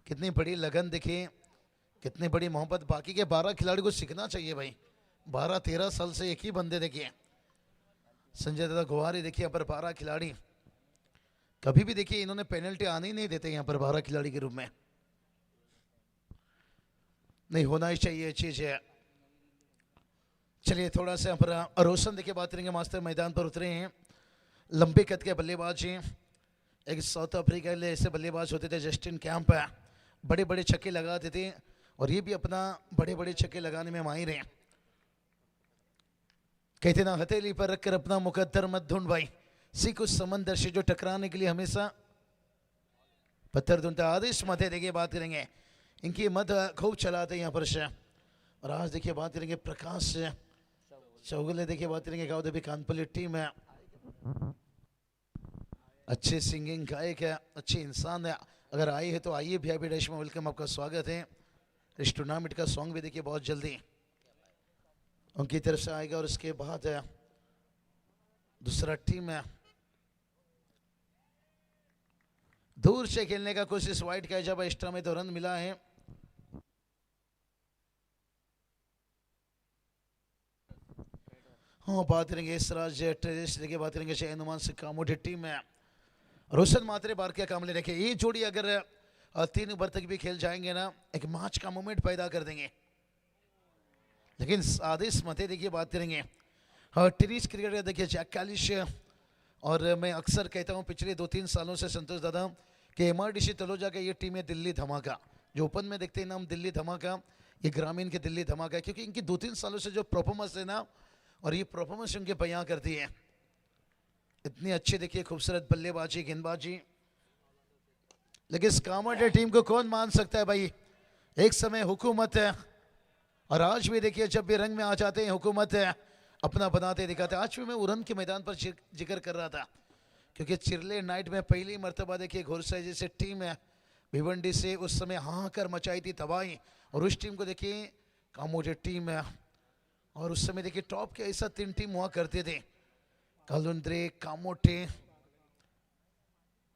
कितनी बड़ी लगन देखिए, कितनी बड़ी मोहब्बत। बाकी के 12 खिलाड़ी को सीखना चाहिए भाई। 12-13 साल से एक ही बंदे देखिए संजय दादा गोवारी देखिए यहाँ पर 12 खिलाड़ी। कभी भी देखिए इन्होंने पेनल्टी आने ही नहीं देते यहाँ पर 12 खिलाड़ी के रूप में। नहीं होना ही चाहिए चीज है। चलिए थोड़ा सा यहाँ पर रोशन देखिए बात करेंगे। मास्टर मैदान पर उतरे हैं, लंबे कद के बल्लेबाज हैं। एक साउथ अफ्रीका के ऐसे बल्लेबाज होते थे जस्टिन कैंप, बड़े बड़े छक्के लगाते थे, और ये भी अपना बड़े बड़े छक्के लगाने में माहिर हैं। कहते ना हथेली पर रखकर अपना मुकद्दर मत ढूंढ भाई, सीख उस समंदर से जो टकराने के लिए हमेशा पत्थर ढूंढता। आदेश मते देखिए बात करेंगे, इनकी मत खूब चलाते हैं यहाँ पर से। और आज देखिए बात करेंगे प्रकाश चौगले देखिए बात करेंगे गाँव देवी कानपुर टीम है। अच्छे सिंगिंग गायक है, अच्छे इंसान है। अगर आए हैं तो आइए VIP डैश में, वेलकम, आपका स्वागत है। इस टूर्नामेंट का सॉन्ग भी देखिए बहुत जल्दी उनकी तरफ से आएगा। और उसके बाद है दूसरा टीम है, दूर से खेलने का कोशिश, वाइट का जब एक्स्ट्रा में तो रन मिला है। हाँ बात करेंगे इस राज्य देखिए बात करेंगे अनुमान से कामोटी टीम है। रोशन मात्रे बार क्या कामले रखे, ये जोड़ी अगर 3 ओवर तक भी खेल जाएंगे ना, एक मैच का मोमेंट पैदा कर देंगे। लेकिन आदेश मते देखिए बात करेंगे टेनिस क्रिकेटर देखिए जैक कैलिश। और मैं अक्सर कहता हूं पिछले 2-3 सालों से संतोष दादा कि MRDC तलोजा का ये टीम है दिल्ली धमाका। जो ओपन में देखते हैं नाम दिल्ली धमाका, ये ग्रामीण के दिल्ली धमाका है, क्योंकि इनकी 2-3 सालों से जो परफॉर्मेंस है ना, और ये परफॉर्मेंस उनके बयां करती है। इतनी अच्छी देखिए खूबसूरत बल्लेबाजी, गेंदबाजी। लेकिन इस कामोटे टीम को कौन मान सकता है भाई। एक समय हुकूमत है, और आज भी देखिए जब भी रंग में आ जाते हैं हुकूमत है, अपना बनाते दिखाते। आज भी मैं उरन के मैदान पर जिक्र कर रहा था, क्योंकि चिरले नाइट में पहली मर्तबा देखिए घोरसा जैसे टीम है भिवंडी से उस समय हाहाकार मचाई थी, तबाही। और उस टीम को देखिए कामोटे टीम है, और उस समय देखिए टॉप के ऐसा 3 टीम हुआ करते थे, कालुंद्रे, कामोटे,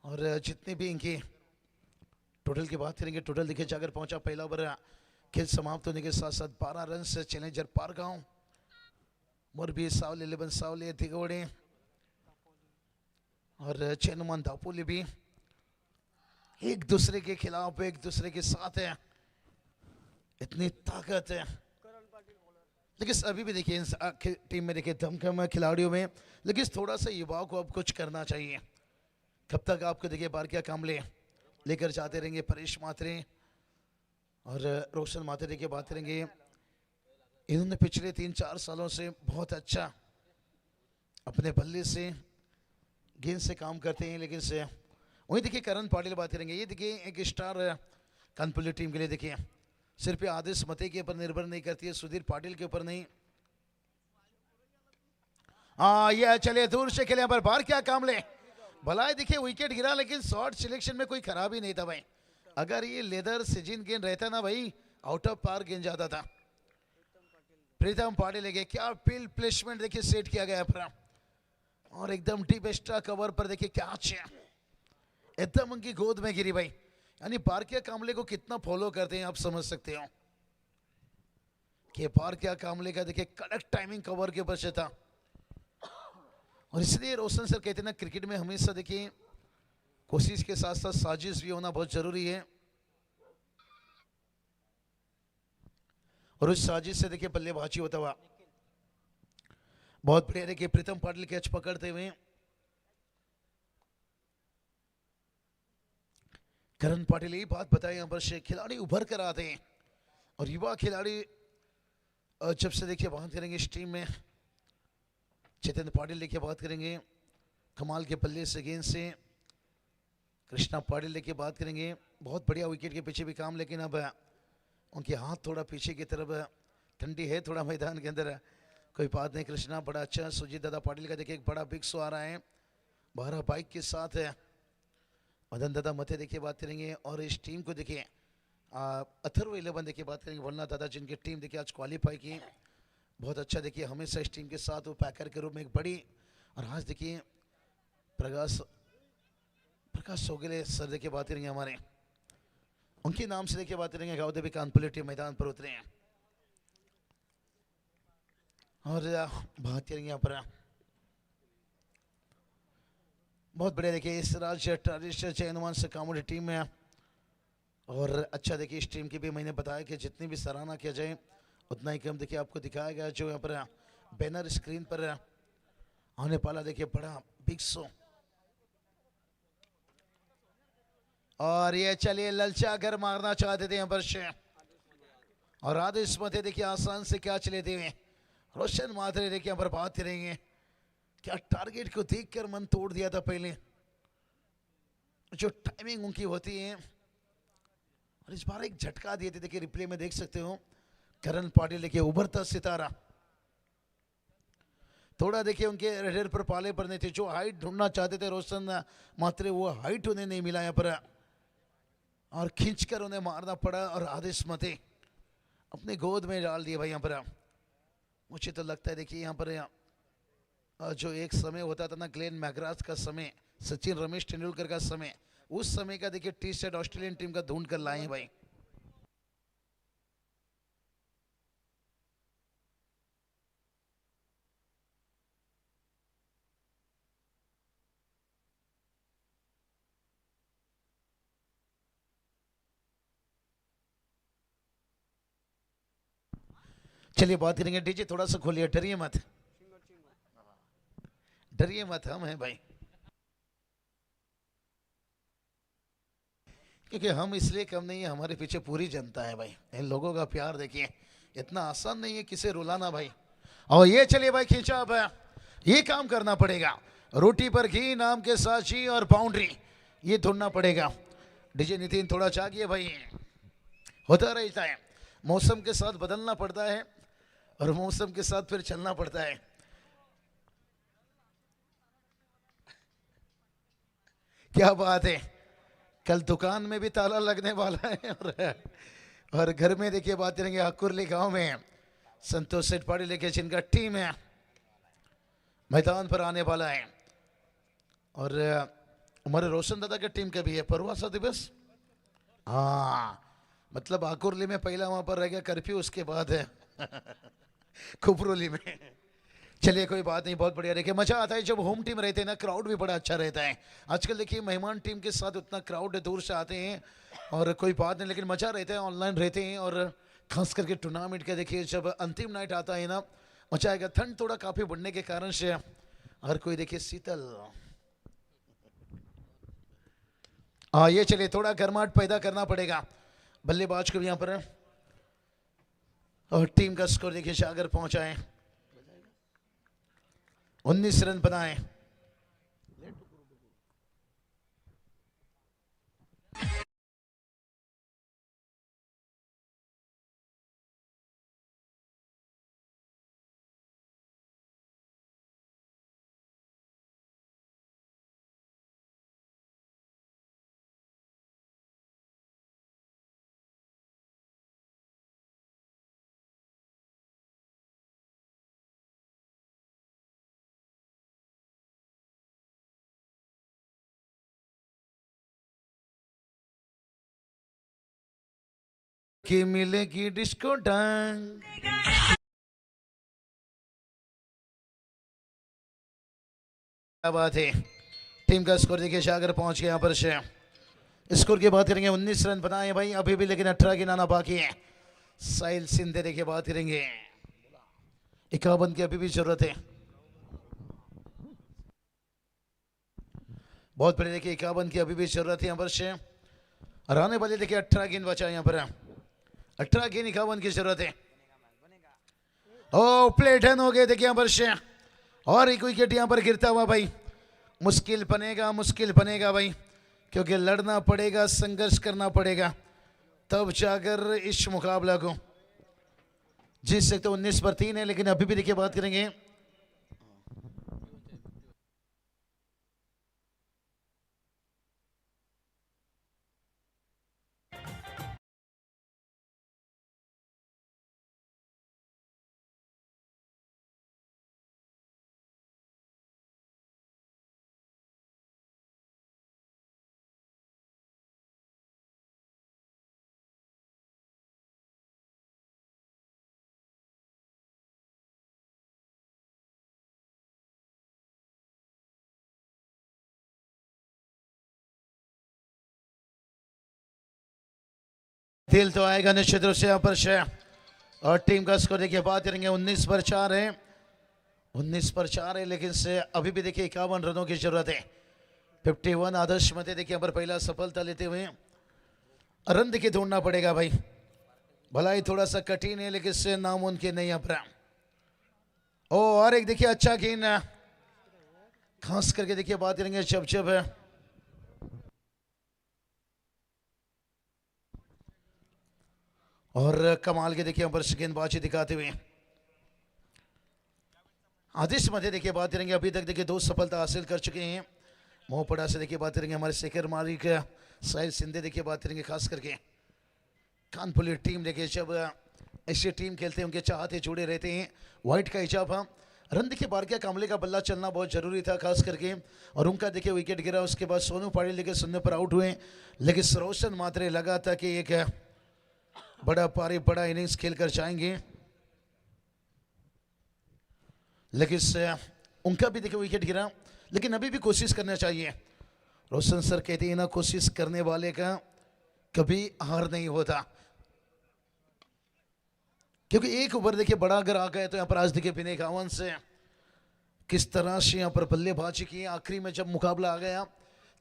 और जितने भी इनकी टोटल की बात करेंगे, टोटल देखिए जाकर पहुंचा पहला ओवर खेल समाप्त होने के साथ साथ 12 रन से चैलेंजर पारगांव, मोरबी, सावले, 11 सावले, दिगोड़े और चेनुमान दापोली भी एक दूसरे के खिलाफ, एक दूसरे के साथ है। इतनी ताकत है। लेकिन अभी भी देखिए टीम में देखिए दमखम है खिलाड़ियों में, लेकिन थोड़ा सा युवाओं को अब कुछ करना चाहिए। कब तक आपको देखिए बारकिया कामले लेकर जाते रहेंगे, परेश मात्रे और रोशन मात्रे की बात करेंगे। इन्होंने पिछले 3-4 सालों से बहुत अच्छा अपने बल्ले से गेंद से काम करते हैं। लेकिन से वही देखिए करण पाटिल बात करेंगे। ये देखिए एक स्टार कानपुर टीम के लिए देखिए सिर्फ ये आदेश मते के ऊपर निर्भर नहीं करती है, सुधीर पाटिल के ऊपर नहीं। ये चले दूर से खेले पर बार क्या कामले भलाई देखिए विकेट गिरा, लेकिन शॉट सिलेक्शन में कोई खराबी नहीं था भाई। अगर ये लेदर सीजन गेंद रहता ना भाई, आउट ऑफ पार गेंद जाता था। प्रीतम पाटिल लेके क्या फील्ड प्लेसमेंट देखिए सेट किया गया पर, और एकदम डीप एक्स्ट्रा कवर पर देखिए कैच एकदम उनकी गोद में गिरी भाई। यानी पार्किया कामले को कितना फॉलो करते हैं आप समझ सकते हो कि पार्किया कामले का देखिए करेक्ट टाइमिंग कवर के ऊपर से था। और इसलिए रोशन सर कहते हैं ना क्रिकेट में हमेशा देखिए कोशिश के साथ साथ साजिश भी होना बहुत जरूरी है, और उस साजिश से देखिए बल्लेबाजी होता हुआ बहुत बढ़िया देखिए प्रीतम पाटिल कैच पकड़ते हुए करण पाटिल यही बात बताई यहाँ पर से खिलाड़ी उभर कर आते हैं, और युवा खिलाड़ी जब से देखिए बात करेंगे इस टीम में चेतन पाटिल देखिए बात करेंगे कमाल के पल्ले से गेंद से, कृष्णा पाटिल देखिए बात करेंगे बहुत बढ़िया विकेट के पीछे भी काम, लेकिन अब उनके हाथ थोड़ा पीछे की तरफ ठंडी है थोड़ा मैदान के अंदर, कोई बात नहीं। कृष्णा बड़ा अच्छा, सुजीत दादा पाटिल का देखिए एक बड़ा बिग शो आ रहा है 12 बाइक के साथ है। मदन दादा मते देखिए बात करेंगे, और इस टीम को देखिए अथर्व 11 देखिए बात करेंगे वरना दादा जिनकी टीम देखिए आज क्वालिफाई की बहुत अच्छा देखिए हमेशा इस टीम के साथ वो पैकर के रूप में एक बड़ी, और आज देखिए प्रकाश सोगले सर देखिए बात करेंगे हमारे, उनके नाम से देखिए बात करेंगे गाँव देवी कानपुर टीम मैदान पर उतरे हैं, और बात करेंगे यहाँ पर बहुत बढ़िया देखिए इस राज्य ट्रेडिशनल अनुमान से कामोडी टीम में, और अच्छा देखिए इस टीम की भी मैंने बताया कि जितनी भी सराहना किया जाए उतना ही कम देखिए आपको दिखाया गया जो यहाँ पर बैनर स्क्रीन पर आने वाला देखिए बड़ा बिग शो। और ये चलिए ललचा कर मारना चाहते थे यहाँ पर से, और आदेश मते देखिए आसान से क्या चले थे रोशन माथुर देखिए यहाँ पर बात करेंगे क्या टारगेट को देखकर मन तोड़ दिया था पहले, जो टाइमिंग उनकी होती है, और इस बार एक झटका दिए थे देखिए रिप्ले में देख सकते हो करण पाटिल देखिए उभरता सितारा, थोड़ा देखिए उनके रेडर पर पाले पर नहीं थे, जो हाइट ढूंढना चाहते थे रोशन मात्रे वो हाइट उन्हें नहीं मिला यहाँ पर, और खींचकर उन्हें मारना पड़ा, और आदेश मते अपने गोद में डाल दिए भाई यहाँ पर। मुझे तो लगता है देखिए यहाँ पर जो एक समय होता था ना ग्लेन मैग्रास का समय, सचिन रमेश तेंदुलकर का समय, उस समय का देखिए टी शर्ट ऑस्ट्रेलियन टीम का ढूंढ कर लाए हैं भाई। चलिए बात करेंगे डीजे थोड़ा सा खोलिए, डरिए मत, डरिए मत, हम हैं भाई, क्योंकि हम इसलिए कम नहीं है, हमारे पीछे पूरी जनता है भाई। इन लोगों का प्यार देखिए इतना आसान नहीं है किसे रुलाना भाई। और ये चलिए भाई खींचा, अब ये काम करना पड़ेगा, रोटी पर घी नाम के साची और बाउंड्री ये ढूंढना पड़ेगा। डीजे नितिन थोड़ा जागिए भाई, होता रहता है, मौसम के साथ बदलना पड़ता है और मौसम के साथ फिर चलना पड़ता है। क्या बात है, कल दुकान में भी ताला लगने वाला है, और घर में देखिए बात करेंगे हकुरली गांव में संतोष सेठ पाटिल लेके जिनका टीम है मैदान पर आने वाला है, और हमारे रोशन दादा के टीम का भी है परवासा दिवस। हाँ मतलब आकुरली में पहला वहां पर रह गया कर्फ्यू, उसके बाद है खुपरोली में। चलिए कोई बात नहीं, बहुत बढ़िया। देखिए मजा आता है जब होम टीम रहते हैं ना, क्राउड भी बड़ा अच्छा रहता है। आजकल देखिए मेहमान टीम के साथ उतना क्राउड दूर से आते हैं और कोई बात नहीं, लेकिन मजा रहता है, ऑनलाइन रहते हैं, और खास करके टूर्नामेंट का देखिए जब अंतिम नाइट आता है ना, मजा आएगा। ठंड थोड़ा काफी बढ़ने के कारण से हर कोई देखिए शीतल, हाँ ये चलिए थोड़ा गर्माहट पैदा करना पड़ेगा बल्लेबाज को भी यहाँ पर, और टीम का स्कोर देखिए सागर पहुंचाए 19 रन बनाए। कि मिलेगी डिस्को डांग। क्या बात है, टीम का स्कोर देखिए शागर पहुंच गया यहाँ पर से। स्कोर की बात करेंगे 19 रन बनाए भाई अभी भी, लेकिन 18 की नाना बाकी है। साहिल सिंधे देखिए बात करेंगे 51 की अभी भी जरूरत है। बहुत बड़े देखिए 51 की अभी भी जरूरत है यहाँ पर से। और आने वाले देखिए 18 गेंद बचा यहाँ पर, 18 गेंद 51 की जरूरत है। ओ प्लेट रन हो गए देखिए यहाँ पर से, और एक विकेट यहाँ पर गिरता हुआ भाई। मुश्किल बनेगा भाई, क्योंकि लड़ना पड़ेगा, संघर्ष करना पड़ेगा, तब जाकर इस मुकाबला को जीत सकते। 19 पर 3 है, लेकिन अभी भी देखिए बात करेंगे दिल तो आएगा निश्चित रूप से यहाँ पर से। और टीम का स्कोर देखिए बात करेंगे 19 पर 4 है, 19 पर 4 है, लेकिन से अभी भी देखिए 51 रनों की जरूरत है। 51 आदर्श मते देखिए यहाँ पर पहला सफलता लेते हुए रन देखिए ढूंढना पड़ेगा भाई। भला ही थोड़ा सा कठिन है, लेकिन इससे नामुमकिन नहीं यहाँ पर। ओ और एक देखिए अच्छा गेंद, खास करके देखिए बात करेंगे जब और कमाल के देखिए यहाँ पर गेंदबाजी दिखाते हुए आदिश मध्य देखिए बात करेंगे। अभी तक देखिए 2 सफलता हासिल कर चुके हैं। मोहपड़ा से देखिए बात करेंगे हमारे शेखर मालिक, साहिल सिंधे देखिए बात करेंगे। खास करके कानपुर टीम देखिए जब ऐसी टीम खेलते हैं उनके चाहते जुड़े रहते हैं। व्हाइट का हिजाब रन देखिए बारकिया कामले का बल्ला चलना बहुत जरूरी था खास करके, और उनका देखिए विकेट गिरा। उसके बाद सोनू पाटिल लेके 0 पर आउट हुए, लेकिन रोशन मात्रे लगा था कि एक बड़ा इनिंग्स खेल कर जाएंगे, लेकिन उनका भी देखिए विकेट गिरा। लेकिन अभी भी कोशिश करना चाहिए। रोशन सर कहते हैं ना, कोशिश करने वाले का कभी हार नहीं होता, क्योंकि एक ओवर देखिए बड़ा अगर आ गए तो यहाँ पर आज देखिए विनय गावन से किस तरह से यहाँ पर बल्लेबाजी की। आखिरी में जब मुकाबला आ गया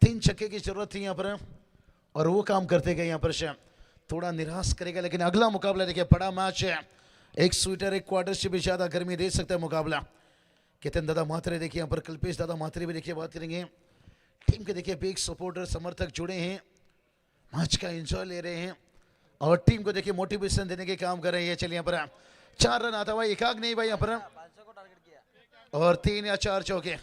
3 छक्के की जरूरत थी यहाँ पर, और वो काम करते गए यहाँ पर से। थोड़ा निराश करेगा, लेकिन अगला मुकाबला देखिए बड़ा मैच है। एक स्वीटर एक क्वार्टर से भी ज्यादा गर्मी दे सकता है मुकाबला। केतन दादा मात्रे देखिए यहाँ पर, कल्पेश दादा मात्रे भी देखिए बात करेंगे। टीम के देखिए बिग सपोर्टर समर्थक जुड़े हैं, मैच का एंजॉय ले रहे हैं, और टीम को देखिए मोटिवेशन देने के काम कर रहे हैं। चलिए यहाँ पर 4 रन आता भाई, एकाग नहीं भाई यहाँ पर, और 3 या 4 चौके।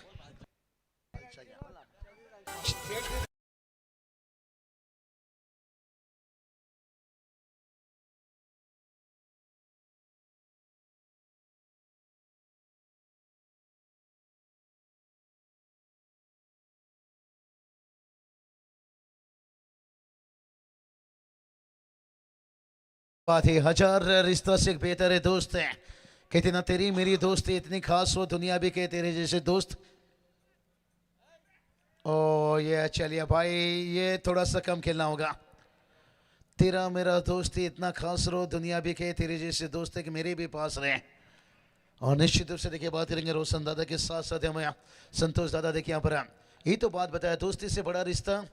बात है 1000 रिश्तों से एक बेहतर है दोस्त है। कहते ना तेरी मेरी दोस्ती इतनी खास हो, दुनिया भी कहे तेरे जैसे दोस्त। ओ ये चलिए भाई, ये थोड़ा सा कम खेलना होगा। तेरा मेरा दोस्ती इतना खास रहो, दुनिया भी कहे तेरे जैसे दोस्त है कि मेरे भी पास रहे। और निश्चित रूप से देखिए बात करेंगे रोशन दादा के साथ साथ हमें संतोष दादा देखिए यहाँ पर। यही तो बात बताया, दोस्ती से बड़ा रिश्ता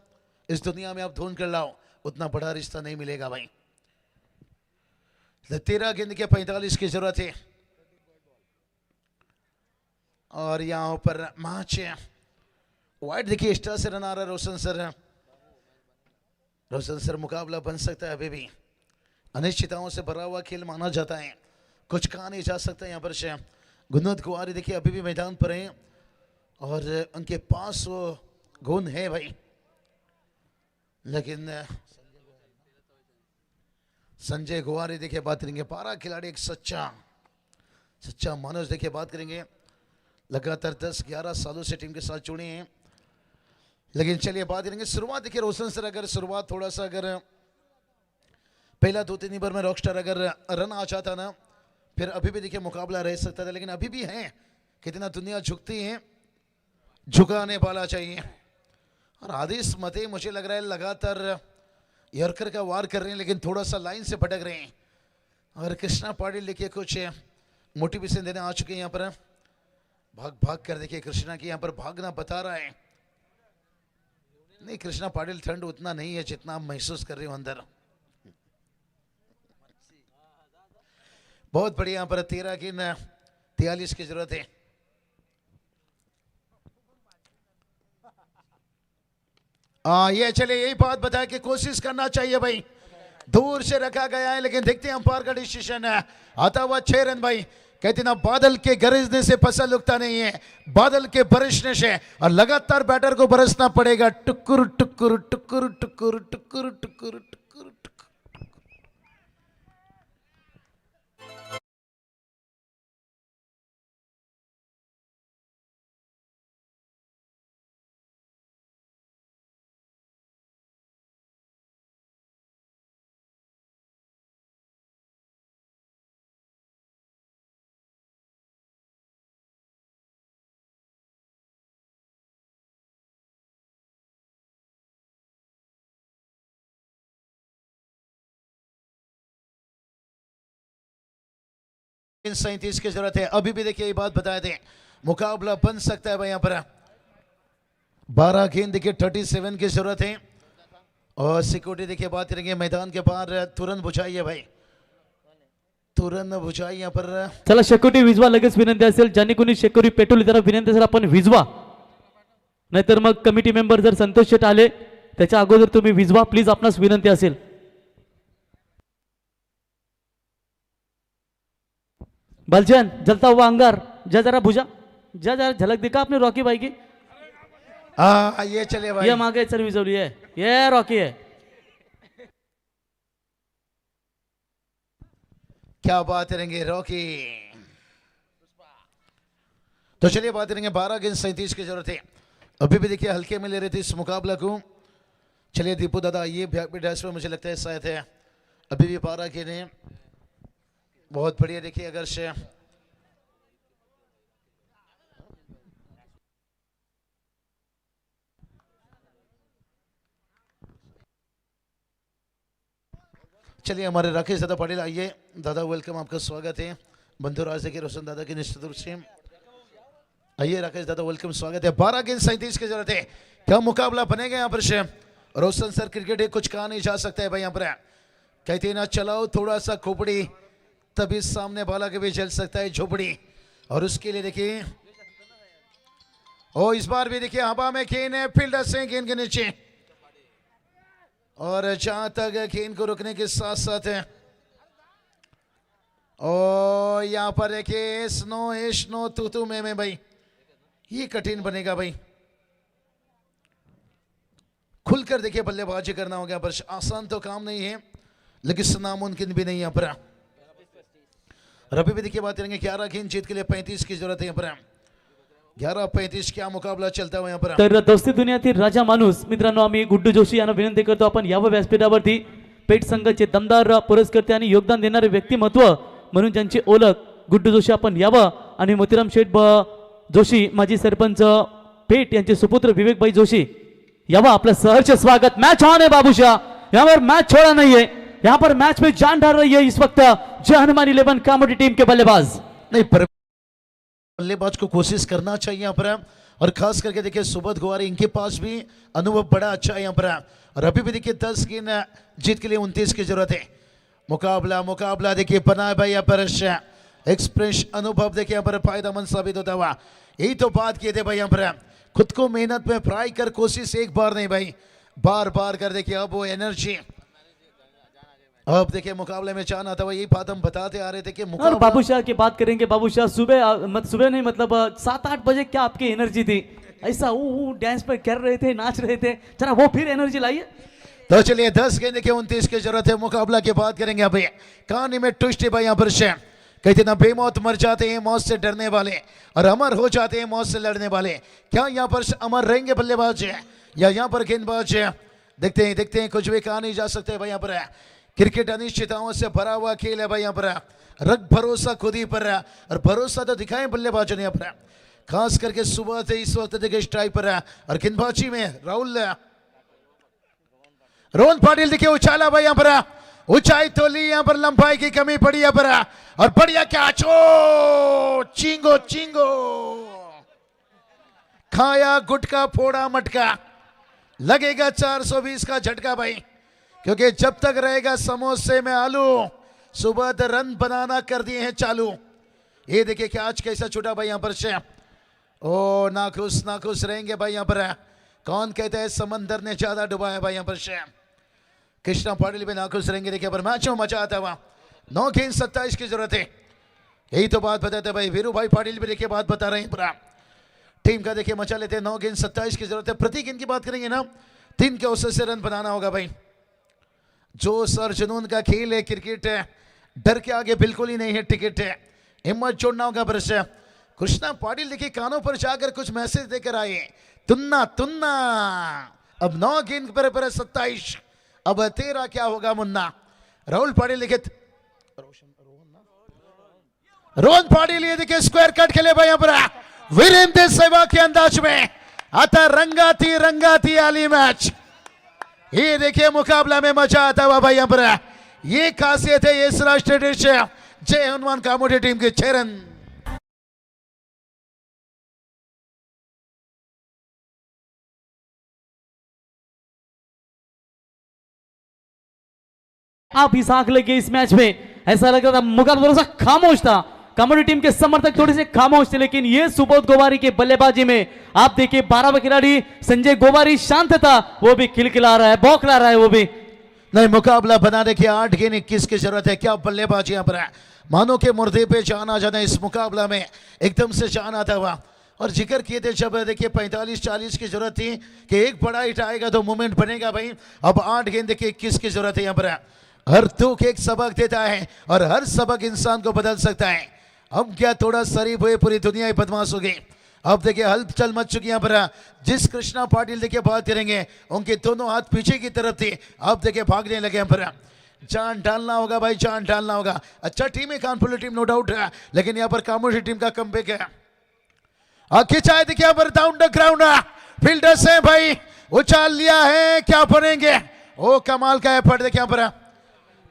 इस दुनिया में आप ढूंढ कर लाओ, उतना बड़ा रिश्ता नहीं मिलेगा भाई। 13 गेंद के 45 की जरूरत है, और यहाँ पर मैच है। वाइड देखिए एक्स्ट्रा से रन आ रहा है रोशन सर मुकाबला बन सकता है। अभी भी अनिश्चितताओं से भरा हुआ खेल माना जाता है, कुछ कहा नहीं जा सकता। यहाँ पर से गुनोद कुमारी देखिए अभी भी मैदान पर हैं, और उनके पास वो गुण है भाई। लेकिन संजय गुवारी देखिए बात करेंगे, 12 खिलाड़ी, एक सच्चा मानस देखिए बात करेंगे। लगातार 10-11 सालों से टीम के साथ जुड़े हैं। लेकिन चलिए बात करेंगे शुरुआत देखिए रोशन सर, अगर शुरुआत थोड़ा सा अगर पहला 2-3 ओवर में रॉकस्टार अगर रन आ जाता ना फिर अभी भी देखिए मुकाबला रह सकता था, लेकिन अभी भी है कितना दुनिया झुकती है, झुकाने वाला चाहिए। और आदिश मते मुझे लग रहा है लगातार यॉर्कर का वार कर रहे हैं, लेकिन थोड़ा सा लाइन से भटक रहे हैं। और कृष्णा पाटिल देखिए कुछ मोटिवेशन देने आ चुके हैं यहाँ पर। भाग भाग कर देखिए कृष्णा की यहाँ पर भागना बता रहा है। नहीं कृष्णा पाटिल ठंड उतना नहीं है जितना आप महसूस कर रहे हो अंदर। बहुत बढ़िया यहाँ पर 13 की 43 की जरूरत है। ये चले यही बात बताया कि कोशिश करना चाहिए भाई, दूर से रखा गया है लेकिन देखते हैं अंपायर का डिसीजन है। आता हुआ 6 रन भाई। कहते ना बादल के गरजने से फसल उगता नहीं है, बादल के बरसने से, और लगातार बैटर को बरसना पड़ेगा। टुकुर टुकुर टुकुर टुकुर टुकुर टुकुर टुकुर टुकुर। इन 37 की जरूरत है। अभी भी देखिए ये बात बताए थे मुकाबला बन सकता है भाई। यहाँ पर 12 गेंद देखिए 37 की जरूरत है। और सिक्योरिटी देखिए बात करेंगे मैदान के बाहर तुरंत बुझाइए भाई, तुरंत बुझाई यहाँ पर। चला शेकोटी विजवा, लगेच विनंती असेल ज्यांनी कोणी शेकोटी पेट्रोल त्याला विनंती असेल आपण विजवा, नाहीतर मग कमिटी मेंबर जर संतोष शेट आले त्याच्या अगोदर तुम्ही विजवा प्लीज, आपणास विनंती असेल। बलचन जलता हुआ अंगार जा जरा भुजा, जा जरा झलक दिखा आपने रॉकी भाई की। ये चले भाई, ये मागे सर विजवली है, ये रॉकी है। क्या बात करेंगे रॉकी। तो चलिए बात करेंगे 12 गेंद 37 की जरूरत है। अभी भी देखिए हल्के में ले रहे थे इस मुकाबला को। चलिए दीपू दादा ये डैश में मुझे लगता है शायद है। अभी भी 12 गेंद है, बहुत बढ़िया। देखिए अगर से चलिए हमारे राकेश दादा पाटिल आइए। दादा वेलकम, आपका स्वागत है। बंधु राज देखिए रोशन दादा के निश्चित रूप से आइए। राकेश दादा वेलकम, स्वागत है। 12 गेंद 37 की जरूरत है। क्या मुकाबला बनेगा यहाँ पर से। रोशन सर क्रिकेट है, कुछ कहा नहीं जा सकता है भाई। यहाँ पर कहते ना चलाओ थोड़ा सा खोपड़ी, तभी सामने वाला के भी जल सकता है झोपड़ी। और उसके लिए देखिए ओ इस बार भी देखिए हवा में गेंद है, फील्डर से गेंद के नीचे। और जहां तक गेंद को रोकने के साथ साथ है और यहां पर देखिए स्नो स्नो तू में भाई, ये कठिन बनेगा भाई। खुलकर देखिए बल्लेबाजी करना होगा पर आसान तो काम नहीं है, लेकिन नामुमकिन भी नहीं यहाँ पर। रवि भी देखिए बात करेंगे 11 गेंद जीत के लिए 35 की जरूरत है यहाँ पर। 11-35 क्या मुकाबला चलता है यहाँ पर। तर दोस्ती दुनियातील राजा माणूस मित्रांनो, आम्ही गुड्डू जोशी यांना विनंती करतो आपण यावं व्यासपीठावरती। पेठ संघाचे दमदार पुरस्कर्ते आणि योगदान देणारे व्यक्तिमत्व म्हणून ज्यांची ओळख गुड्डू जोशी आपण यावं। आणि मोतीराम शेठ जोशी माजी सरपंच पेठ यांचे सुपुत्र विवेकभाई जोशी यावं, आपलं सहर्ष स्वागत। मैच ऑन है बाबूशाह, यहाँ पर मैच छोड़ा नहीं है, यहाँ पर मैच में जान डाल रही है इस वक्त जय हनुमान 11 कामोटी टीम के बल्लेबाज। नहीं बल्लेबाज को कोशिश करना चाहिए यहाँ पर। और खास करके देखिए सुबोध गुवारी, इनके पास भी अनुभव बड़ा अच्छा है यहाँ पर। और अभी भी देखिए 10 गेंद जीत के लिए 29 की जरूरत है। मुकाबला देखिए बना है भाई यहाँ पर। एक्सप्रेस अनुभव देखिए यहाँ पर फायदेमंद साबित होता हुआ। यही तो बात किए थे भाई यहाँ पर, खुद को मेहनत में फ्राई कर, कोशिश एक बार नहीं भाई बार बार कर। देखिए अब वो एनर्जी, अब देखिए मुकाबले में जाना था, यही बात हम बताते आ रहे थे कि और बाबूशाह की बात करेंगे। बाबूशाह सुबह नहीं मतलब 7-8 बजे क्या आपकी एनर्जी थी, ऐसा वो डांस पे कर रहे थे, नाच रहे थे, जरा वो फिर एनर्जी लाइए। तो चलिए 10 गेंद के 29 की जरूरत है। मुकाबला की बात करेंगे अभी। कहानी में ट्विस्ट है भाई यहाँ पर। कहते ना बेमौत मर जाते हैं मौत से डरने वाले, और अमर हो जाते हैं मौत से लड़ने वाले। क्या यहाँ पर अमर रहेंगे बल्लेबाज या यहाँ पर गेंदबाज? देखते हैं कुछ भी कहा नहीं जा सकते भाई यहाँ पर। क्रिकेट अनिश्चितताओं से भरा हुआ खेल है भाई यहाँ पर। रख भरोसा खुद ही पर है और भरोसा तो दिखाएं बल्लेबाजों ने यहाँ पर, खास करके सुबह से इस वक्त देखिए स्ट्राइक पर है। और गेंदबाजी में राहुल रोहन पाटिल देखिए उछाला भाई यहाँ पर, ऊंचाई तो ली, यहाँ पर लंबाई की कमी पड़ी यहाँ पर और बढ़िया कैच, ओ चिंगो चिंगो, खाया गुटका फोड़ा मटका, लगेगा 420 का झटका भाई, क्योंकि जब तक रहेगा समोसे में आलू, सुबह रन बनाना कर दिए हैं चालू। ये देखिए कैच कैसा छूटा भाई यहाँ पर से, ओ नाखुश नाखुश रहेंगे भाई यहाँ पर। कौन कहते हैं समंदर ने ज्यादा डुबाया भाई यहाँ पर से, कृष्णा पाटिल भी नाखुश रहेंगे। देखिए पर मैच में मजा आता हुआ, 9 गेंद 27 की जरूरत है, यही तो बात बताते भाई। वीरू भाई पाटिल भी देखिए बात बता रहे हैं पूरा टीम का, देखिए मचा लेते हैं। 9 गेंद 27 की जरूरत है। प्रति गेंद की बात करेंगे ना, 3 के औसत से रन बनाना होगा भाई। जोश और जुनून का खेल है क्रिकेट है, डर के आगे बिल्कुल ही नहीं है टिकट है, हिम्मत जोड़ना होगा ब्रश। कृष्णा पाटिल देखिए कानों पर जाकर कुछ मैसेज देकर आए, तुन्ना तुन्ना। अब 9 गेंद पर 27, अब तेरा क्या होगा मुन्ना। राहुल पाटिल लिखे, रोहन पाटिल ये देखिए स्क्वायर कट खेले भाई यहाँ पर, वीरेंद्र सहवाग के अंदाज में आता रंगाती रंगाती आली मैच। ये देखिए मुकाबला में मजा आता हुआ भाई यहाँ पर, ये खासियत है इस राष्ट्रीय डिश जय हनुमान कामोटी टीम के 6 रन। आप इस आंख लगे इस मैच में, ऐसा लग रहा था मुकाबला थोड़ा सा खामोश था, कमोडी टीम के समर्थक थोड़े से खामोश थे, लेकिन ये सुबोध गोवारी के बल्लेबाजी में आप देखिए 12वां खिलाड़ी संजय गोवारी शांत था, वो भी खिलखिला रहा है, बौखला रहा है वो भी। नहीं, मुकाबला बनाने की 8 गेंद 21 की जरूरत है। क्या बल्लेबाजी यहाँ पर है, मानो के मुर्दे पे जान आ जाना। इस मुकाबला में एकदम से जान आता हुआ, और जिक्र किए थे जब देखिए 45-40 की जरूरत थी कि एक बड़ा हिट आएगा तो मूवमेंट बनेगा भाई। अब 8 गेंद देखिए 21 की जरूरत है यहाँ पर। हर दुख एक सबक देता है और हर सबक इंसान को बदल सकता है। अब क्या थोड़ा शरीफ हुए, पूरी दुनिया ही बदमाश हो गई। अब देखिए हलचल मच चुकी यहाँ पर। जिस कृष्णा पाटिल देखिए बात करेंगे, उनके दोनों हाथ पीछे की तरफ थे, अब देखिए भागने लगे यहाँ पर। जान डालना होगा भाई, जान डालना होगा। अच्छा टीम है कानपुर टीम, नो डाउट है, लेकिन यहाँ पर कामोटी टीम का कमबैक है। खिंचाए देखिए यहाँ पर डाउन द ग्राउंड, फील्डर्स है भाई, उछाल लिया है, क्या बनेंगे। ओ कमाल का एफर्ट देखिए यहाँ पर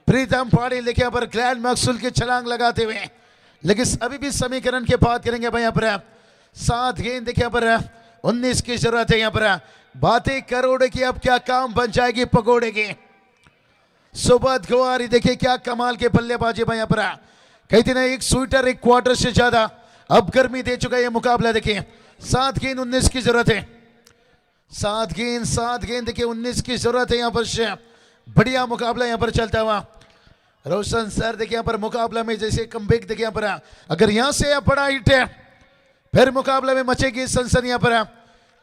प्रीतम पाटिल देखिए यहाँ पर ग्रैंड मैक्सवेल की छलांग लगाते हुए। लेकिन अभी भी समीकरण की बात करेंगे भाई यहाँ पर। 7 गेंद देखिए यहाँ पर 19 की जरूरत है यहाँ पर। बातें करोड़े की, अब क्या काम बन जाएगी पकोड़े की। सुबोध गोवारी देखिए क्या कमाल के बल्लेबाजी भाई यहाँ पर। कहते ना एक स्वेटर एक क्वार्टर से ज्यादा अब गर्मी दे चुका है ये मुकाबला। देखिए 7 गेंद 19 की जरूरत है। 7 गेंद देखिए 19 की जरूरत है यहाँ पर। बढ़िया मुकाबला यहाँ पर चलता हुआ। रोशन सर देखिए यहाँ पर मुकाबला में जैसे कमबैक देखिए यहाँ पर। अगर यहाँ से बड़ा हिट है फिर मुकाबला में मचेगी सनसनी यहाँ पर।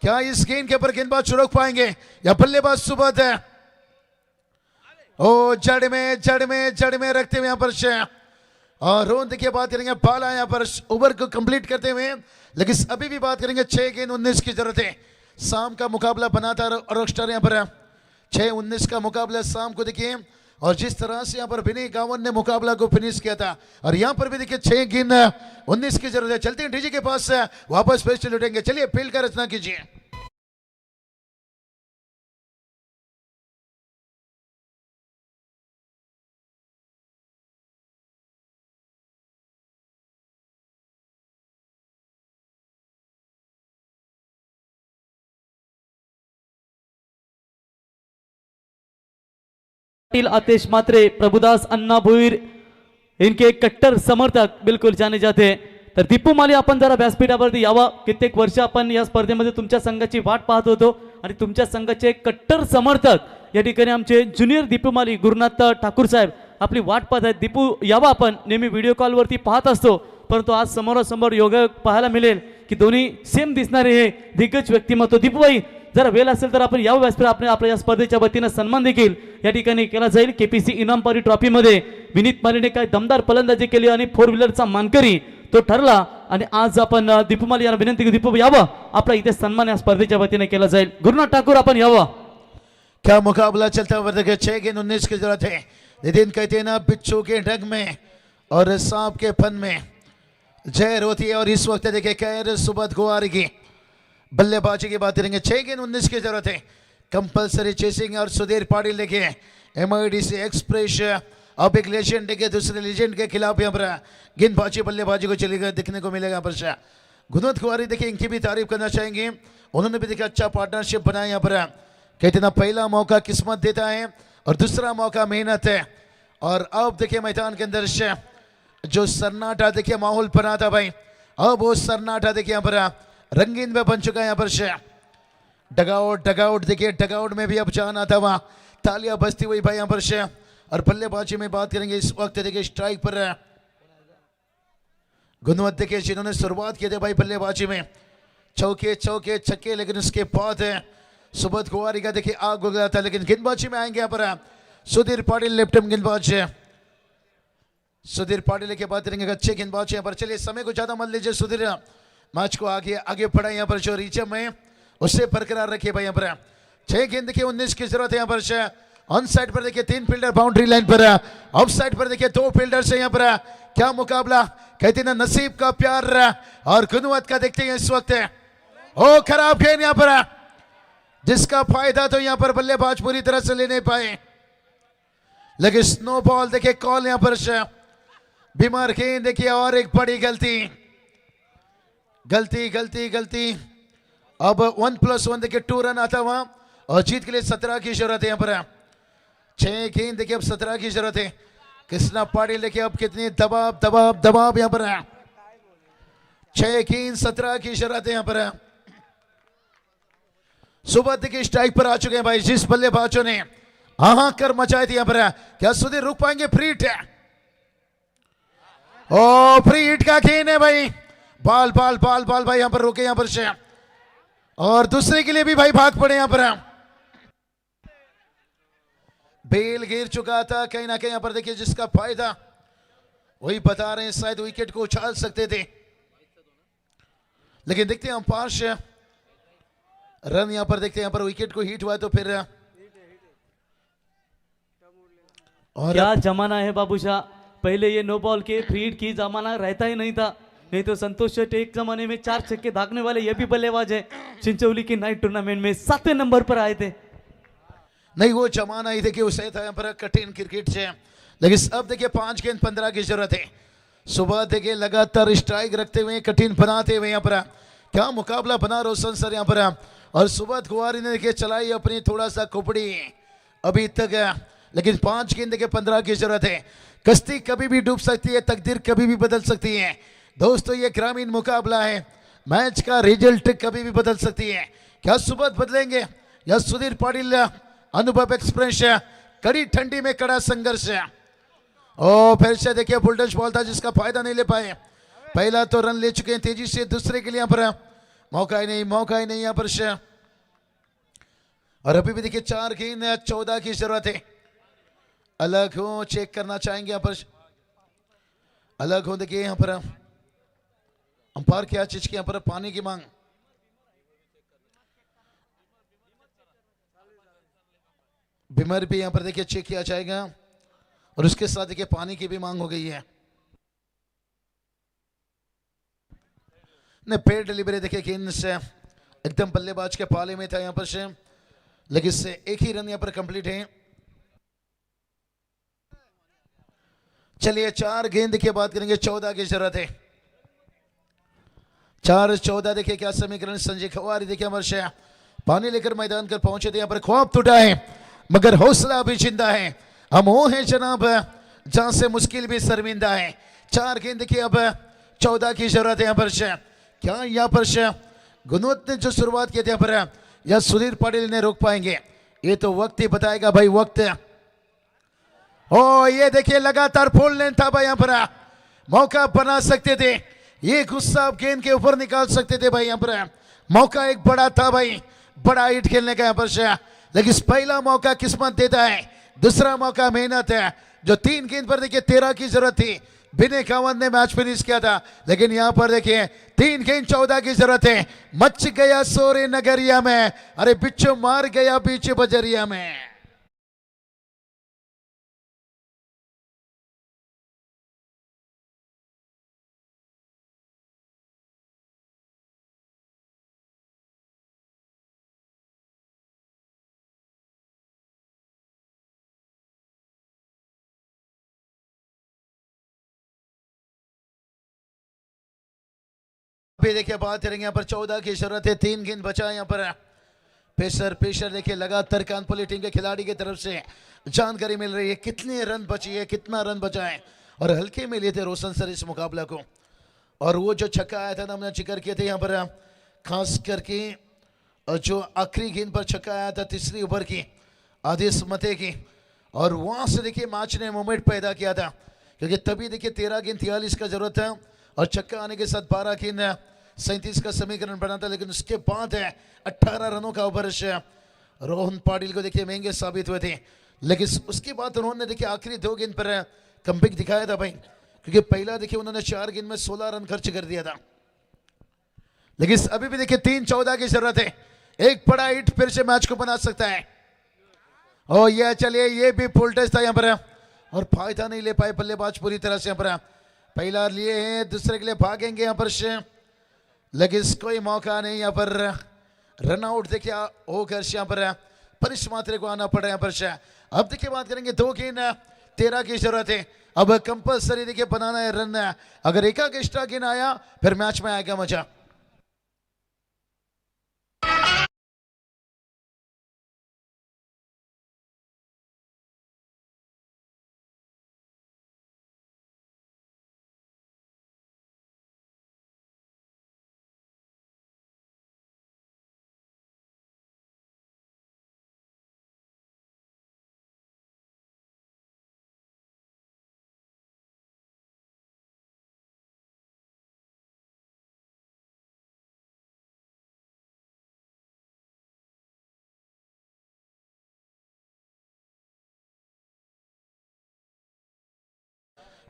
क्या इस गेंद के ऊपर गेंदबाज चुड़क पाएंगे या बल्लेबाज सुबोध है। ओ जड़ में रखते हुए यहाँ पर और रोहन देखिए बात करेंगे बाला यहाँ पर ओवर को कंप्लीट करते हुए। लेकिन अभी भी बात करेंगे 6 गेंद 19 की जरूरत है। शाम का मुकाबला बनाता रॉकस्टार यहाँ पर 6-19 का मुकाबला शाम को देखिए। और जिस तरह से यहाँ पर विनय गावन ने मुकाबला को फिनिश किया था, और यहाँ पर भी देखिए 6 गेंद 19 की जरूरत है। चलते हैं डीजे के पास, वापस पेश लौटेंगे। चलिए फील्ड का रचना कीजिए। आतिश मात्रे, प्रभुदास अन्ना भोईर इनके कट्टर समर्थक बिलकुल जाणे जाते। तर दीपू माली आपण जरा व्यासपीठावरती यावा। कित्येक वर्ष आपण या स्पर्धेमध्ये तुमच्या संघाची वाट पाहत होतो आणि तुमच्या संघाचे कट्टर समर्थक या ठिकाणी आमचे ज्युनियर दीपू माली गुरुनाथ ठाकूर साहेब आपली वाट पाहत आहेत। दीपू यावा, आपण नेहमी व्हिडिओ कॉलवरती पाहत असतो, परंतु आज समोरासमोर योगायोग पाहायला मिळेल की दोन्ही सेम दिसणारे हे दिग्गज व्यक्तिमत्व। दीपूभाई जरा वेळ असेल तर आपण यावं व्यासपीठ, आपण आपल्या या स्पर्धेच्या वतीनं सन्मान देखील या ठिकाणी केला जाईल। केपीसी इनामपारी ट्रॉफीमध्ये विनीत मालीने काय दमदार फलंदाजी केली आणि 4 व्हीलरचा मानकरी तो ठरला। आणि आज आपण दीपू माली यांना विनंती की दीपू यावं, आपला इथे सन्मान या स्पर्धेच्या वतीने केला जाईल। गुरुनाथ ठाकूर आपण यावं। क्या मुकाबला चलता हुआ देखिए 6 गेंद 19 की जरूरत है। नितिन कहते हैं ना, बिच्छू के ढंग में और सांप के फन में जहर होती है। और इस वक्त देखिए कैर सुबह गुआर की बल्लेबाजी की बात करेंगे। 6 गेंद 19 की जरूरत है, कंपलसरी चेसिंग। और सुधीर पाटिल देखिए MIDC एक्सप्रेस अब एक लेजेंड के दूसरे लेजेंड के खिलाफ यहाँ पर गेंदबाजी बल्लेबाजी को चलेगा, दिखने को मिलेगा। पर गुनवत कुमारी देखिए, इनकी भी तारीफ करना चाहेंगे, उन्होंने भी देखिए अच्छा पार्टनरशिप बनाया यहाँ पर। कहते ना, पहला मौका किस्मत देता है और दूसरा मौका मेहनत है। और अब देखिए मैदान के अंदर से जो सन्नाटा देखिए माहौल बना था भाई, अब वो सन्नाटा देखिए यहाँ पर रंगीन में बन चुका है। यहाँ पर से डगआउट देखिए, डगआउट में भी अब जान आता वहां तालियां बजती हुई भाई यहाँ पर से। और बल्लेबाजी में बात करेंगे इस वक्त देखिए स्ट्राइक पर गुणवत देखिए, जिन्होंने शुरुआत की थी भाई बल्लेबाजी में, चौके चौके छक्के, लेकिन उसके बाद सुबोध कुमारी का देखिए आग उगला था। लेकिन गेंदबाजी में आएंगे यहाँ पर सुधीर पाटिल, लेफ्ट आर्म गेंदबाज सुधीर पाटिल के बात करेंगे, अच्छे गेंदबाज यहाँ पर। चलिए समय को ज्यादा मत लीजिए, सुधीर मैच को आगे आगे बढ़ा यहाँ पर, जो रिचम है उससे बरकरार रखिए भाई यहाँ पर। 6 गेंद देखिए 19 की जरूरत है यहाँ पर। ऑन साइड पर देखिए 3 फील्डर बाउंड्री लाइन पर, ऑफ साइड पर देखिए 2 फील्डर से यहाँ पर। क्या मुकाबला, कहते ना नसीब का प्यार और गुणवत का देखते हैं इस वक्त। ओ खराब गेंद यहाँ पर, जिसका फायदा तो यहाँ पर बल्लेबाज पूरी तरह से ले नहीं पाए। लेकिन स्नो बॉल देखिए कॉल यहाँ पर, बीमार गेंद देखिए, और एक बड़ी गलती गलती गलती गलती। अब 1+1 देखिए 2 रन आता वहां, और जीत के लिए 17 की जरूरत है यहाँ पर। 6 गेंद देखिए अब 17 की जरूरत है। कृष्णा पाटिल देखिए अब कितनी दबाव दबाव दबाव यहाँ पर है। 6 गेंद 17 की जरूरत है यहाँ पर। सुबह देखिए स्ट्राइक पर आ चुके हैं भाई, जिस बल्लेबाजों ने हाहाकार मचाई थी यहाँ पर। क्या सुधीर रुक पाएंगे? फ्री हिट है, ओ फ्री हिट का गेंद है भाई, बाल बाल बाल बाल भाई यहाँ पर रोके यहाँ पर से, और दूसरे के लिए भी भाई भाग पड़े यहाँ पर। बेल गिर चुका था कहीं ना कहीं यहाँ पर देखिए, जिसका फायदा वही बता रहे हैं, शायद विकेट को उछाल सकते थे, लेकिन देखते हैं अंपायर से रन यहाँ पर। देखते हैं यहाँ पर विकेट को हिट हुआ तो फिर और क्या जमाना है बाबूशाह, पहले ये नो बॉल के फ्री हिट की जमाना रहता ही नहीं था। नहीं तो संतोष शेट्टी एक जमाने में 4 छक्के दागने वाले ये भी बल्लेबाज है, चिंचोली की नाइट टूर्नामेंट में 7वें नंबर पर आए थे। नहीं वो जमाना ही देखिए उसे था यहाँ पर कठिन क्रिकेट से। लेकिन अब देखिए 5 गेंद 15 की जरूरत है। सुबह देखिए लगातार स्ट्राइक रखते हुए, कठिन बनाते हुए यहाँ पर क्या मुकाबला बना रोशन सर यहाँ पर। और सुबह कुमारी ने देखिए चलाई अपनी थोड़ा सा खोपड़ी अभी तक, लेकिन 5 गेंद देखिए 15 की जरूरत है। कश्ती कभी भी डूब सकती है, तकदीर कभी भी बदल सकती है दोस्तों, ये ग्रामीण मुकाबला है, मैच का रिजल्ट कभी भी बदल सकती है। क्या सुबह बदलेंगे या सुधीर पाटिल? अनुभव एक्सप्रेस, कड़ी ठंडी में कड़ा संघर्ष। ओ फिर से देखिए बुलडोज बॉल था जिसका फायदा नहीं ले पाए। पहला तो रन ले चुके हैं तेजी से, दूसरे के लिए यहाँ पर मौका ही नहीं यहाँ पर। और अभी भी देखिए 4 गेंद 14 की जरूरत है। अलग हो चेक करना चाहेंगे यहाँ पर, अलग हो देखिए यहाँ पर अंपायर क्या चीज की यहाँ पर पानी की मांग। बीमार भी यहाँ पर देखिए चेक किया जाएगा, और उसके साथ देखिए पानी की भी मांग हो गई है। ने पेड़ डिलीवरी देखिए गेंद से एकदम बल्लेबाज के पाले में था यहाँ पर से, लेकिन इससे एक ही रन यहाँ पर कंप्लीट है। चलिए 4 गेंद की बात करेंगे, 14 की जरूरत है। 4-14 देखिए क्या समीकरण। संजय खवारी देखिए हमारे पानी लेकर मैदान कर पहुंचे थे, यहाँ पर ख्वाब टूटा है मगर हौसला अभी जिंदा है। हम वो हैं जनाब जहां से मुश्किल भी शर्मिंदा है। 4 गेंद देखिए अब 14 की जरूरत है यहाँ पर। क्या यहाँ पर गुणवत ने जो शुरुआत की थी यहाँ पर, या सुधीर पाटिल ने रोक पाएंगे? ये तो वक्त ही बताएगा भाई, वक्त। ओ ये देखिए लगातार फुल लेंथ था भाई यहाँ पर, मौका बना सकते थे, ये गुस्सा आप गेंद के ऊपर निकाल सकते थे भाई यहाँ पर। मौका एक बड़ा था भाई, बड़ा हिट खेलने का यहाँ पर, लेकिन पहला मौका किस्मत देता है, दूसरा मौका मेहनत है। जो 3 गेंद पर देखिए 13 की जरूरत थी, बिने कावंत ने मैच फिनिश किया था, लेकिन यहाँ पर देखिए 3 गेंद 14 की जरूरत है। मच गया सोरे नगरिया में, अरे बिच्छू मार गया बीच बजरिया में। पे देखिए बात करेंगे यहाँ पर 14 की जरूरत है, 3 गेंद बचा है यहाँ पर। पेशर देखिए लगातार कानपुर टीम के खिलाड़ी की तरफ से जानकारी मिल रही है कितने रन बची है, कितना रन बचा है, और हल्के में लिए थे रोशन सर इस मुकाबला को। और वो जो छक्का आया था ना, हमने जिक्र किए थे यहाँ पर, खास करके जो आखिरी गेंद पर छक्का आया था तीसरी ओवर की आदेश मते की, और वहां से देखिए मैच ने मोमेंट पैदा किया था, क्योंकि तभी देखिए 13 गेंद 43 का जरूरत है और छक्का आने के साथ 12 गेंद 37 का समीकरण बना था। लेकिन उसके बाद 18 रनों का ओवर रोहन पाटिल को देखिए महंगे साबित हुए थे। लेकिन उसके बाद उन्होंने देखिए आखिरी 2 गेंद पर कमबैक दिखाया था भाई, क्योंकि पहला देखिए उन्होंने 4 गेंद में 16 रन खर्च कर दिया था। लेकिन अभी भी देखिए 3-14 की जरूरत है, एक बड़ा हिट फिर से मैच को बना सकता है। और ये चलिए ये भी फुल टच था यहाँ पर, और फायदा नहीं ले पाए बल्लेबाज पूरी तरह से यहाँ पर। पहला लिए हैं, दूसरे के लिए भागेंगे यहाँ पर से, लेकिन कोई मौका नहीं यहाँ पर। रन आउट देखिए होकर यहाँ पर परिश मात्रे को आना पड़ा यहाँ पर से। अब देखिए बात करेंगे 2 गेंद 13 की जरूरत है, अब कंपल्सरी देखिए बनाना है रन। अगर एक एक्स्ट्रा गेंद आया फिर मैच में आएगा मजा।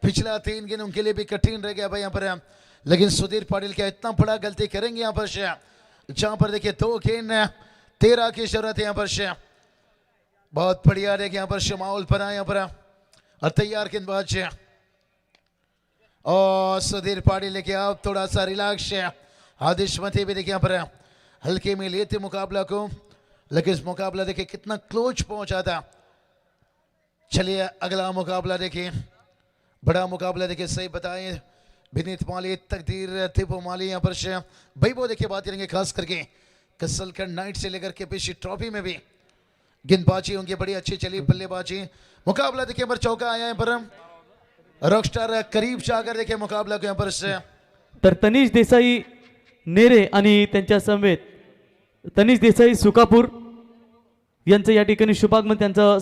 पिछला 3 गेंद उनके लिए भी कठिन रह गया भाई यहाँ पर, लेकिन सुधीर पाटिल क्या इतना बड़ा गलती करेंगे यहाँ पर से, जहां पर देखिए 2 गेंद 13 की जरूरत है यहाँ पर से। बहुत बढ़िया देखिए यहाँ पर से माहौल बना यहाँ पर, और तैयार गेंदबाज से, और सुधीर पाटिल देखिए अब थोड़ा सा रिलैक्स है। आदिश मती भी देखिए यहाँ पर हल्के में लेते मुकाबला को, लेकिन इस मुकाबला देखिए कितना क्लोज पहुंचा था। चलिए अगला मुकाबला देखिए, बड़ा मुकाबला देखिए, सही बताएं विनीत माली तकदीर तिपो माली यहाँ पर से भाई। वो देखिए बात करेंगे खास करके कसलकर नाइट से लेकर के पेशी ट्रॉफी में भी गेंदबाजी उनकी बड़ी अच्छी चली, बल्लेबाजी। मुकाबला देखिए पर चौका आया है पर रॉकस्टार करीब जाकर देखिए मुकाबला को यहाँ पर से। तर तनिष देसाई नेरे आणि त्यांच्या समेत तनिष देसाई सुकापूर यांचं या ठिकाणी शुभागमन त्यांचं